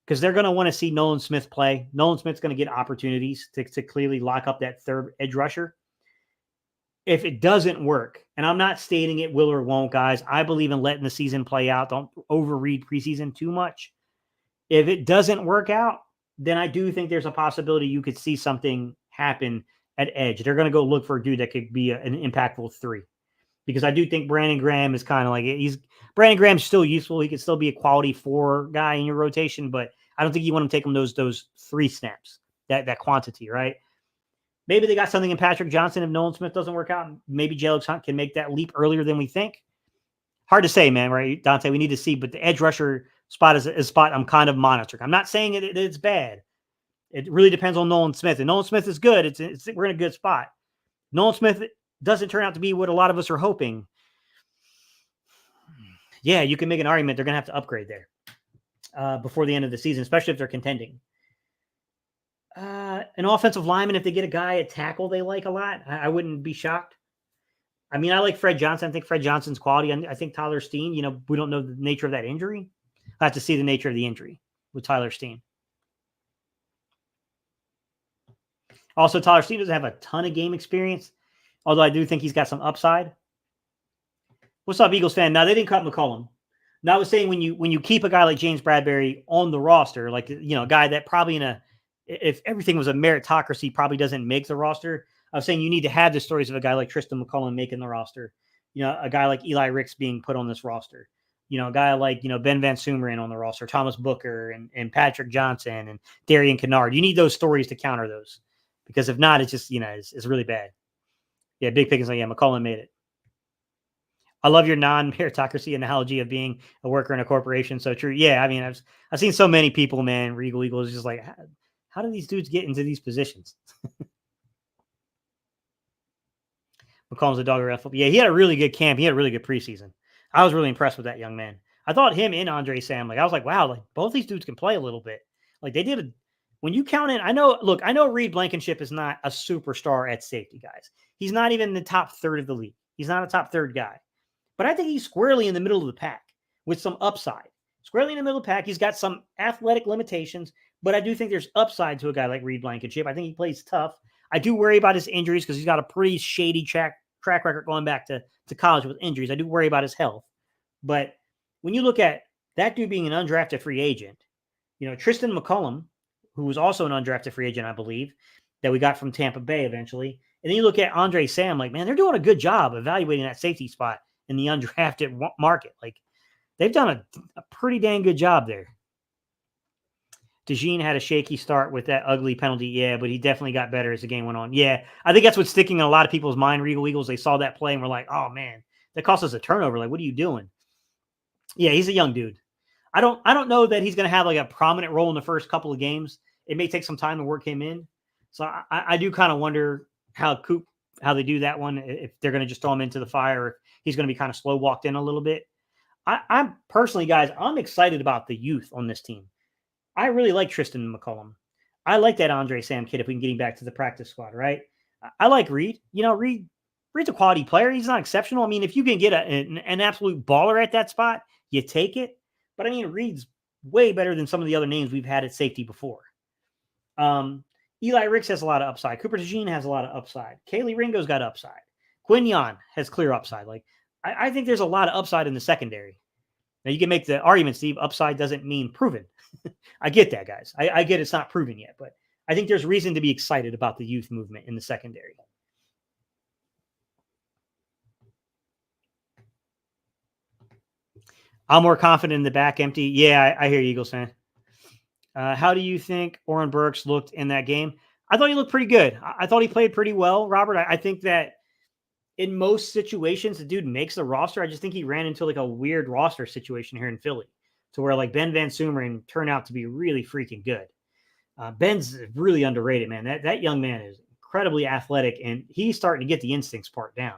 because they're going to want to see Nolan Smith play. Nolan Smith's going to get opportunities to clearly lock up that third edge rusher. If it doesn't work, and I'm not stating it will or won't, guys, I believe in letting the season play out. Don't overread preseason too much. If it doesn't work out, then I do think there's a possibility you could see something happen at edge. They're going to go look for a dude that could be an impactful 3. Because I do think Brandon Graham is kind of like Brandon Graham's still useful. He could still be a quality 4 guy in your rotation, but I don't think you want to take him those 3 snaps, that quantity, right? Maybe they got something in Patrick Johnson if Nolan Smith doesn't work out. Maybe Jalen Hunt can make that leap earlier than we think. Hard to say, man, right, Dante? We need to see, but the edge rusher spot is a spot I'm kind of monitoring. I'm not saying it's bad. It really depends on Nolan Smith. And Nolan Smith is good. We're in a good spot. Nolan Smith doesn't turn out to be what a lot of us are hoping. Yeah, you can make an argument they're going to have to upgrade there before the end of the season, especially if they're contending. An offensive lineman, if they get a guy at tackle they like a lot, I wouldn't be shocked. I mean, I like Fred Johnson. I think Fred Johnson's quality. I think Tyler Steen, we don't know the nature of that injury. I have to see the nature of the injury with Tyler Steen. Also, Tyler Steen doesn't have a ton of game experience, although I do think he's got some upside. What's up, Eagles fan? Now, they didn't cut McCollum. Now, I was saying when you keep a guy like James Bradbury on the roster, like, a guy that probably if everything was a meritocracy, probably doesn't make the roster. I was saying you need to have the stories of a guy like Tristin McCollum making the roster. A guy like Eli Ricks being put on this roster. A guy like, Ben Vansumeren on the roster, Thomas Booker and Patrick Johnson and Darian Kennard. You need those stories to counter those. Because if not, it's just, it's really bad. Yeah, Big Pickens, like, yeah, McCollum made it. I love your non-meritocracy analogy of being a worker in a corporation. So true. Yeah, I mean, I've seen so many people, man, Regal Eagles, just like, how do these dudes get into these positions? McCollum's a dog around football. Yeah, he had a really good camp. He had a really good preseason. I was really impressed with that young man. I thought him and Andre Sam, I was like, wow, like both these dudes can play a little bit. Like they did when you count in, I know Reed Blankenship is not a superstar at safety, guys. He's not even in the top third of the league. He's not a top third guy. But I think he's squarely in the middle of the pack with some upside. Squarely in the middle of the pack. He's got some athletic limitations, but I do think there's upside to a guy like Reed Blankenship. I think he plays tough. I do worry about his injuries because he's got a pretty shady track record going back to college with injuries. I do worry about his health. But when you look at that dude being an undrafted free agent, Tristin McCollum, who was also an undrafted free agent, I believe, that we got from Tampa Bay eventually. And then you look at Andre Sam, like, man, they're doing a good job evaluating that safety spot in the undrafted market. Like, they've done a pretty dang good job there. DeJean had a shaky start with that ugly penalty. Yeah, but he definitely got better as the game went on. Yeah, I think that's what's sticking in a lot of people's mind, Regal Eagles. They saw that play and were like, oh, man, that cost us a turnover. Like, what are you doing? Yeah, he's a young dude. I don't know that he's going to have like a prominent role in the first couple of games. It may take some time to work him in. So I do kind of wonder how they do that one, if they're going to just throw him into the fire, or if he's going to be kind of slow walked in a little bit. I'm personally, guys, I'm excited about the youth on this team. I really like Tristin McCollum. I like that Andre Sam kid if we can get him back to the practice squad, right? I like Reed. Reed's a quality player. He's not exceptional. I mean, if you can get an absolute baller at that spot, you take it. But I mean, Reed's way better than some of the other names we've had at safety before. Eli Ricks has a lot of upside. Cooper DeJean has a lot of upside. Kaylee Ringo's got upside. Quinyon has clear upside. Like, I think there's a lot of upside in the secondary. Now, you can make the argument, Steve, upside doesn't mean proven. I get that, guys. I get it's not proven yet, but I think there's reason to be excited about the youth movement in the secondary. I'm more confident in the back empty. Yeah, I hear you, Eagles fan. How do you think Oren Burks looked in that game? I thought he looked pretty good. I thought he played pretty well, Robert. I think that in most situations, the dude makes the roster. I just think he ran into like a weird roster situation here in Philly, to where like Ben Vansumeren turned out to be really freaking good. Ben's really underrated, man. That young man is incredibly athletic, and he's starting to get the instincts part down.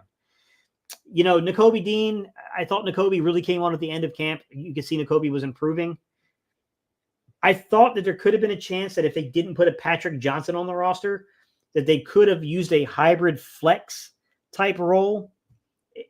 Nakobe Dean, I thought Nakobe really came on at the end of camp. You could see Nakobe was improving. I thought that there could have been a chance that if they didn't put a Patrick Johnson on the roster, that they could have used a hybrid flex type role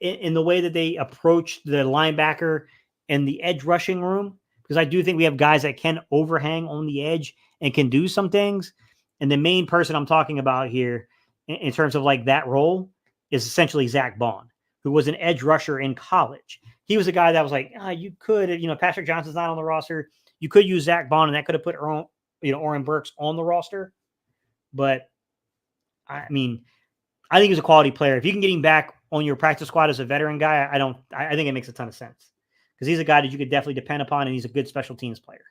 in the way that they approach the linebacker and the edge rushing room. Because I do think we have guys that can overhang on the edge and can do some things. And the main person I'm talking about here in terms of like that role is essentially Zach Bond, who was an edge rusher in college. He was a guy that was like, you could, Patrick Johnson's not on the roster. You could use Zach Bond, and that could have put Oren Burks on the roster. But I mean, I think he's a quality player. If you can get him back on your practice squad as a veteran guy, I think it makes a ton of sense, because he's a guy that you could definitely depend upon, and he's a good special teams player.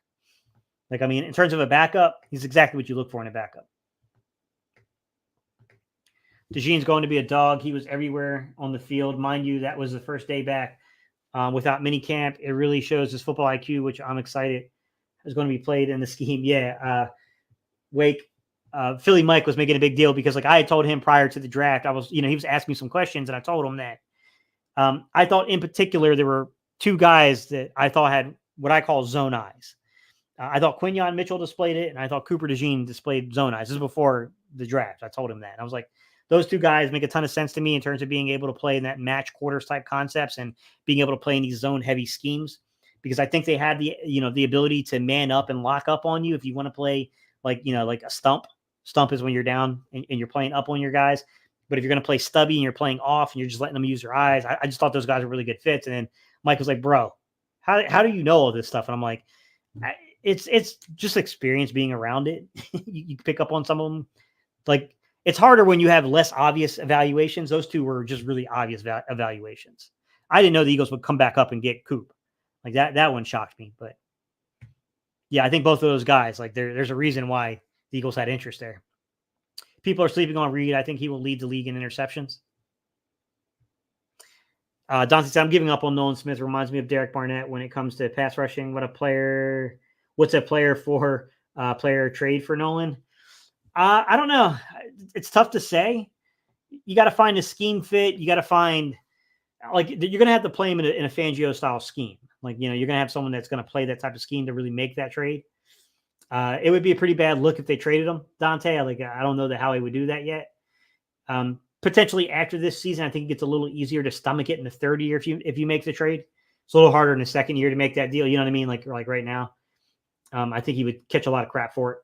Like, I mean, in terms of a backup, he's exactly what you look for in a backup. DeJean's going to be a dog. He was everywhere on the field. Mind you, that was the first day back without mini camp. It really shows his football IQ, which I'm excited is going to be played in the scheme. Yeah. Wake, Philly Mike was making a big deal because, like, I had told him prior to the draft, he was asking me some questions, and I told him that I thought in particular there were two guys that I thought had what I call zone eyes. I thought Quinyon Mitchell displayed it, and I thought Cooper DeJean displayed zone eyes. This is before the draft. I told him that. And I was like, those two guys make a ton of sense to me in terms of being able to play in that match quarters type concepts and being able to play in these zone heavy schemes, because I think they had the ability to man up and lock up on you if you want to play like a stump. Stump is when you're down and you're playing up on your guys. But if you're going to play stubby and you're playing off and you're just letting them use your eyes, I just thought those guys were really good fits. And then Mike was like, bro, how do you know all this stuff? And I'm like, it's just experience being around it. You pick up on some of them. Like, it's harder when you have less obvious evaluations. Those two were just really obvious evaluations. I didn't know the Eagles would come back up and get Coop. Like that one shocked me. But yeah, I think both of those guys, like there's a reason why the Eagles had interest there. People are sleeping on Reed. I think he will lead the league in interceptions. Dante said, I'm giving up on Nolan Smith. Reminds me of Derek Barnett when it comes to pass rushing. What's a player for player trade for Nolan? I don't know. It's tough to say. You got to find a scheme fit. You got to find, like, you're going to have to play him in a Fangio style scheme. Like, you're going to have someone that's going to play that type of scheme to really make that trade. It would be a pretty bad look if they traded him, Dante. I don't know how he would do that yet. Potentially after this season, I think it gets a little easier to stomach it in the third year if you make the trade. It's a little harder in the second year to make that deal. You know what I mean? Like right now, I think he would catch a lot of crap for it.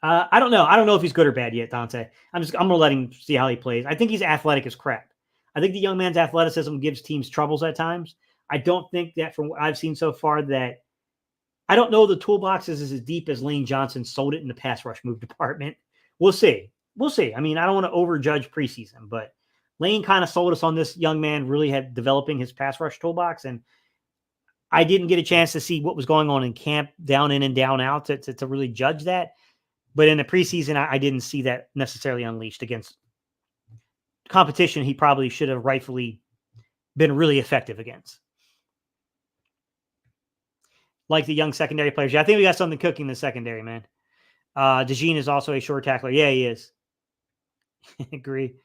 I don't know. I don't know if he's good or bad yet, Dante. I'm going to let him see how he plays. I think he's athletic as crap. I think the young man's athleticism gives teams troubles at times. I don't think that from what I've seen so far that I don't know the toolbox is as deep as Lane Johnson sold it in the pass rush move department. We'll see. We'll see. I mean, I don't want to overjudge preseason, but Lane kind of sold us on this young man really had developing his pass rush toolbox. And I didn't get a chance to see what was going on in camp down in and down out to really judge that. But in the preseason, I didn't see that necessarily unleashed against competition he probably should have rightfully been really effective against. Like the young secondary players. Yeah, I think we got something cooking in the secondary, man. DeJean is also a short tackler. Yeah, he is. Agree.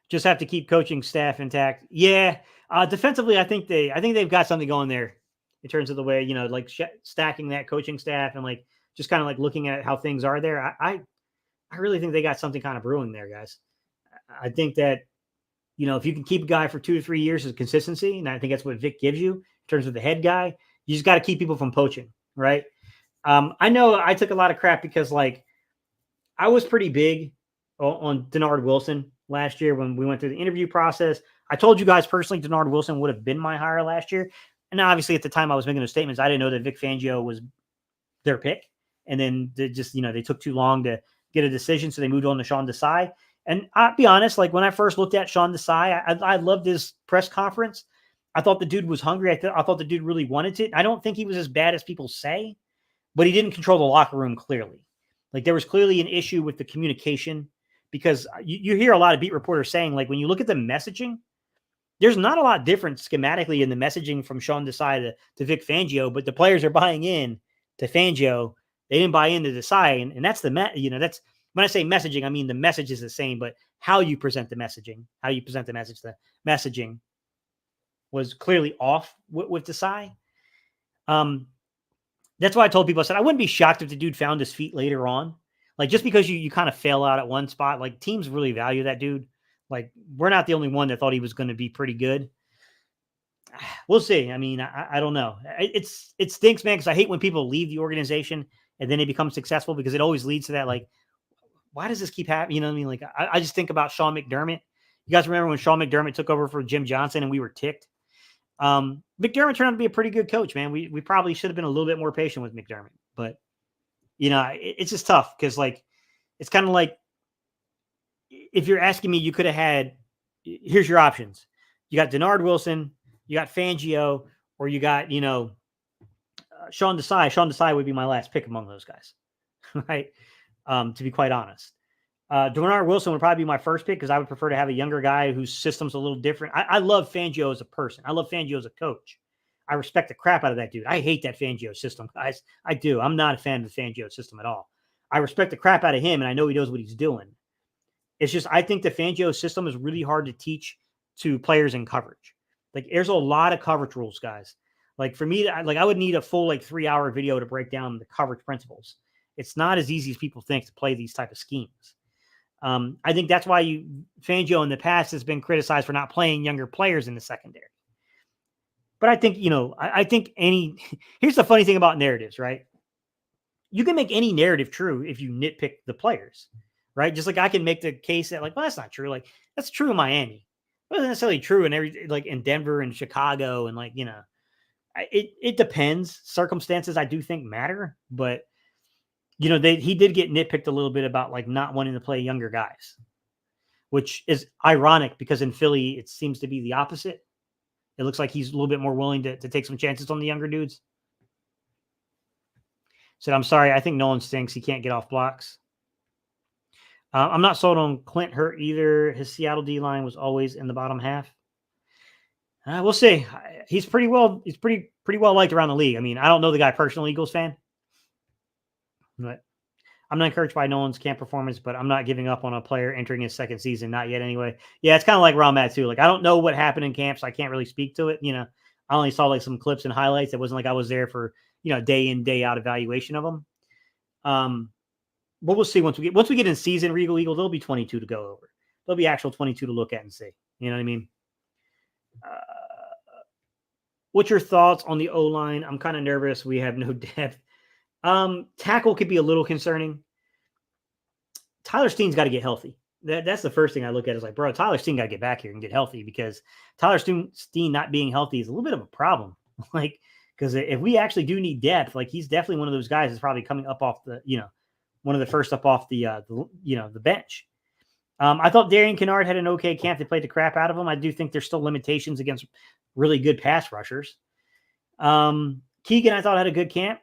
Just have to keep coaching staff intact. Yeah. Defensively, I think they've got something going there in terms of the way, like stacking that coaching staff and like just kind of like looking at how things are there. I really think they got something kind of brewing there, guys. I think that, if you can keep a guy for 2 to 3 years as consistency, and I think that's what Vic gives you in terms of the head guy, you just got to keep people from poaching, right? I know I took a lot of crap because like I was pretty big on Denard Wilson last year when we went through the interview process. I told you guys personally, Denard Wilson would have been my hire last year. And obviously at the time I was making those statements, I didn't know that Vic Fangio was their pick. And then they took too long to get a decision. So they moved on to Sean Desai. And I'll be honest, like when I first looked at Sean Desai, I loved his press conference. I thought the dude was hungry. I thought the dude really wanted it. I don't think he was as bad as people say, but he didn't control the locker room clearly. Like there was clearly an issue with the communication because you hear a lot of beat reporters saying, like, when you look at the messaging, there's not a lot different schematically in the messaging from Sean Desai to Vic Fangio, but the players are buying in to Fangio. They didn't buy into Desai. And that's that's when I say messaging, I mean, the message is the same, but how you present the messaging, the messaging was clearly off with Desai. That's why I told people, I said, I wouldn't be shocked if the dude found his feet later on. Like, just because you kind of fail out at one spot, like teams really value that dude. Like, we're not the only one that thought he was going to be pretty good. We'll see. I mean, I don't know. It stinks, man, because I hate when people leave the organization and then they become successful because it always leads to that, like, why does this keep happening? You know what I mean? Like, I just think about Sean McDermott. You guys remember when Sean McDermott took over for Jim Johnson and we were ticked? McDermott turned out to be a pretty good coach, man. We probably should have been a little bit more patient with McDermott, but it's just tough because like it's kind of like if you're asking me, you could have had. Here's your options: you got Denard Wilson, you got Fangio, or you got Sean Desai. Sean Desai would be my last pick among those guys, right? To be quite honest. Denard Wilson would probably be my first pick because I would prefer to have a younger guy whose system's a little different. I love Fangio as a person. I love Fangio as a coach. I respect the crap out of that dude. I hate that Fangio system, guys. I do. I'm not a fan of the Fangio system at all. I respect the crap out of him, and I know he knows what he's doing. It's just I think the Fangio system is really hard to teach to players in coverage. Like, there's a lot of coverage rules, guys. Like, for me, I would need a full 3-hour video to break down the coverage principles. It's not as easy as people think to play these type of schemes. I think that's why Fangio in the past has been criticized for not playing younger players in the secondary. But I think, here's the funny thing about narratives, right? You can make any narrative true if you nitpick the players, right? Just like I can make the case that well, that's not true. Like that's true in Miami. It wasn't necessarily true in in Denver and Chicago. And it depends. Circumstances I do think matter, but he did get nitpicked a little bit about not wanting to play younger guys, which is ironic because in Philly, it seems to be the opposite. It looks like he's a little bit more willing to take some chances on the younger dudes. Said, I'm sorry. I think Nolan stinks. He can't get off blocks. I'm not sold on Clint Hurt either. His Seattle D-line was always in the bottom half. We'll see. He's pretty well liked around the league. I mean, I don't know the guy personally, Eagles fan. But I'm not encouraged by Nolan's camp performance, but I'm not giving up on a player entering his second season. Not yet anyway. Yeah, it's kind of like where I'm at too. Like, I don't know what happened in camp, so I can't really speak to it. I only saw some clips and highlights. It wasn't like I was there for, day in, day out evaluation of them. But we'll see once we get in season, Regal Eagle, there'll be 22 to go over. There'll be actual 22 to look at and see. You know what I mean? What's your thoughts on the O-line? I'm kind of nervous. We have no depth. Tackle could be a little concerning. Tyler Steen's got to get healthy. That's the first thing I look at is like, bro, Tyler Steen got to get back here and get healthy because Tyler Steen not being healthy is a little bit of a problem. Like, because if we actually do need depth, like he's definitely one of those guys that's probably coming up off the, one of the first up off the bench. I thought Darian Kennard had an okay camp. They played the crap out of him. I do think there's still limitations against really good pass rushers. Keegan, I thought had a good camp.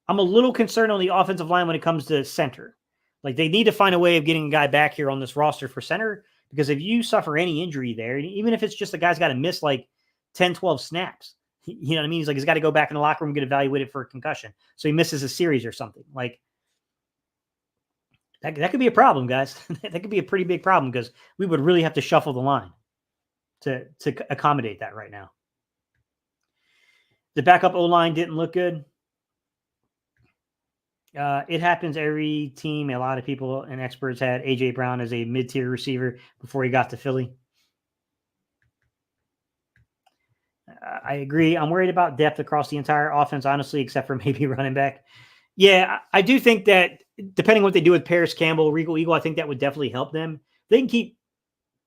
I'm a little concerned on the offensive line when it comes to center. Like they need to find a way of getting a guy back here on this roster for center, because if you suffer any injury there, even if it's just the guy's got to miss like 10, 12 snaps, you know what I mean? He's like, he's got to go back in the locker room, get evaluated for a concussion. So he misses a series or something. Like that could be a problem, guys. That could be a pretty big problem because we would really have to shuffle the line to accommodate that right now. The backup O-line didn't look good. It happens every team. A lot of people and experts had A.J. Brown as a mid-tier receiver before he got to Philly. I agree. I'm worried about depth across the entire offense, honestly, except for maybe running back. Yeah, I do think that depending on what they do with Paris Campbell, Regal Eagle, I think that would definitely help them. They can keep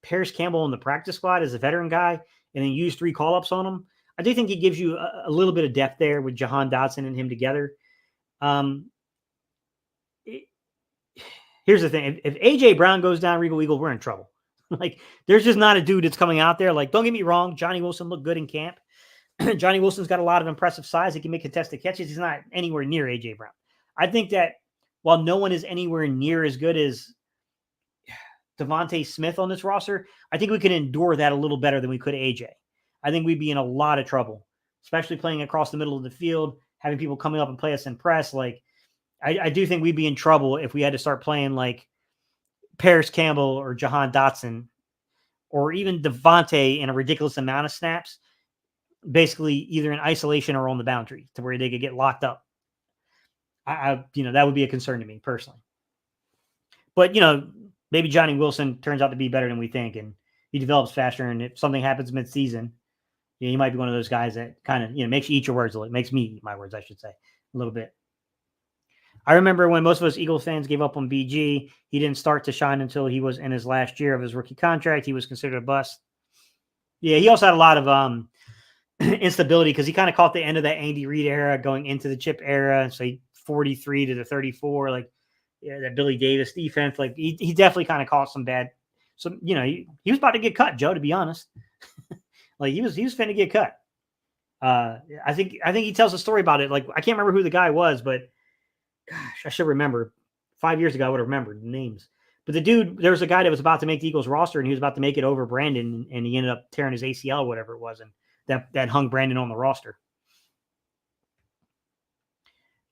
Paris Campbell in the practice squad as a veteran guy and then use 3 call-ups on him. I do think he gives you a little bit of depth there with Jahan Dotson and him together. Here's the thing. If A.J. Brown goes down, Regal Eagle, we're in trouble. Like, there's just not a dude that's coming out there. Like, don't get me wrong. Johnny Wilson looked good in camp. Johnny Wilson's got a lot of impressive size. He can make contested catches. He's not anywhere near A.J. Brown. I think that while no one is anywhere near as good as Devontae Smith on this roster, I think we can endure that a little better than we could A.J. I think we'd be in a lot of trouble, especially playing across the middle of the field, having people coming up and play us in press. Like, I do think we'd be in trouble if we had to start playing like Paris Campbell or Jahan Dotson or even Devontae in a ridiculous amount of snaps, basically either in isolation or on the boundary to where they could get locked up. That would be a concern to me personally. But, maybe Johnny Wilson turns out to be better than we think and he develops faster. And if something happens mid-season, he might be one of those guys that kind of, makes you eat your words a little. Makes me eat my words, I should say, a little bit. I remember when most of us Eagles fans gave up on BG, he didn't start to shine until he was in his last year of his rookie contract. He was considered a bust. Yeah, he also had a lot of instability because he kind of caught the end of that Andy Reid era going into the Chip era. So 43 to the 34, like that Billy Davis defense. Like he definitely kind of caught some bad. So, he was about to get cut, Joe, to be honest. Like he was finna get cut. I think he tells a story about it. Like I can't remember who the guy was, but gosh, I should remember. 5 years ago, I would have remembered the names. But the dude, there was a guy that was about to make the Eagles roster, and he was about to make it over Brandon, and he ended up tearing his ACL or whatever it was, and that hung Brandon on the roster.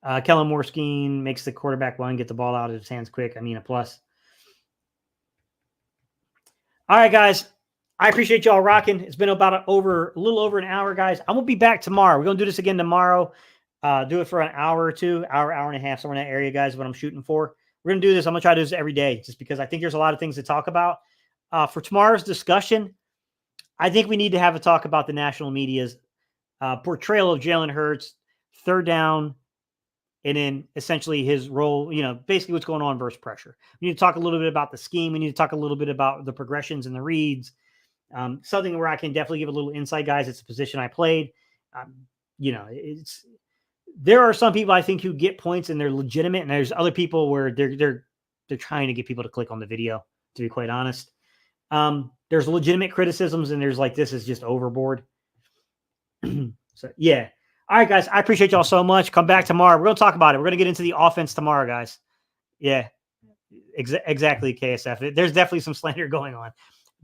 Kellen Morskeen makes the quarterback one, get the ball out of his hands quick. I mean, a plus. All right, guys. I appreciate y'all rocking. It's been about a little over an hour, guys. I'm going to be back tomorrow. We're going to do this again tomorrow. Do it for an hour or two, hour and a half, somewhere in that area, guys, is what I'm shooting for. We're going to do this. I'm going to try to do this every day just because I think there's a lot of things to talk about. For tomorrow's discussion, I think we need to have a talk about the national media's portrayal of Jalen Hurts, third down, and then essentially his role, basically what's going on versus pressure. We need to talk a little bit about the scheme. We need to talk a little bit about the progressions and the reads. Something where I can definitely give a little insight, guys. It's a position I played. There are some people I think who get points and they're legitimate, and there's other people where they're trying to get people to click on the video, to be quite honest. There's legitimate criticisms, and there's like, this is just overboard. So yeah. All right, guys. I appreciate y'all so much. Come back tomorrow. We're going to talk about it. We're going to get into the offense tomorrow, guys. Yeah, exactly. KSF. There's definitely some slander going on.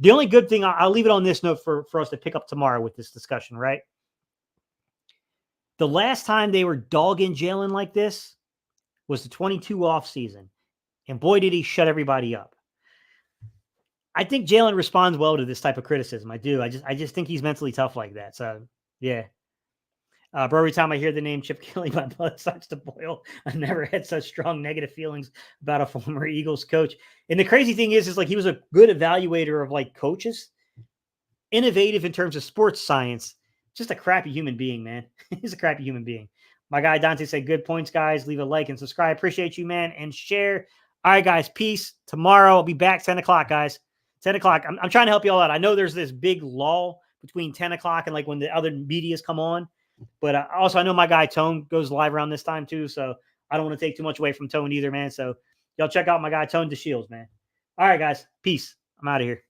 The only good thing, I'll leave it on this note for us to pick up tomorrow with this discussion, right? The last time they were dogging Jalen like this was the 22 off season. And boy, did he shut everybody up. I think Jalen responds well to this type of criticism. I do. I just think he's mentally tough like that. So yeah. Bro, every time I hear the name Chip Kelly, my blood starts to boil. I've never had such strong negative feelings about a former Eagles coach. And the crazy thing is like he was a good evaluator of like coaches, innovative in terms of sports science. Just a crappy human being, man. He's a crappy human being. My guy Dante said, good points, guys. Leave a like and subscribe. Appreciate you, man. And share. All right, guys. Peace. Tomorrow I'll be back 10 o'clock, guys. 10 o'clock. I'm trying to help you all out. I know there's this big lull between 10 o'clock and like when the other medias come on. But also I know my guy Tone goes live around this time too. So I don't want to take too much away from Tone either, man. So y'all check out my guy Tone DeShields, man. All right, guys. Peace. I'm out of here.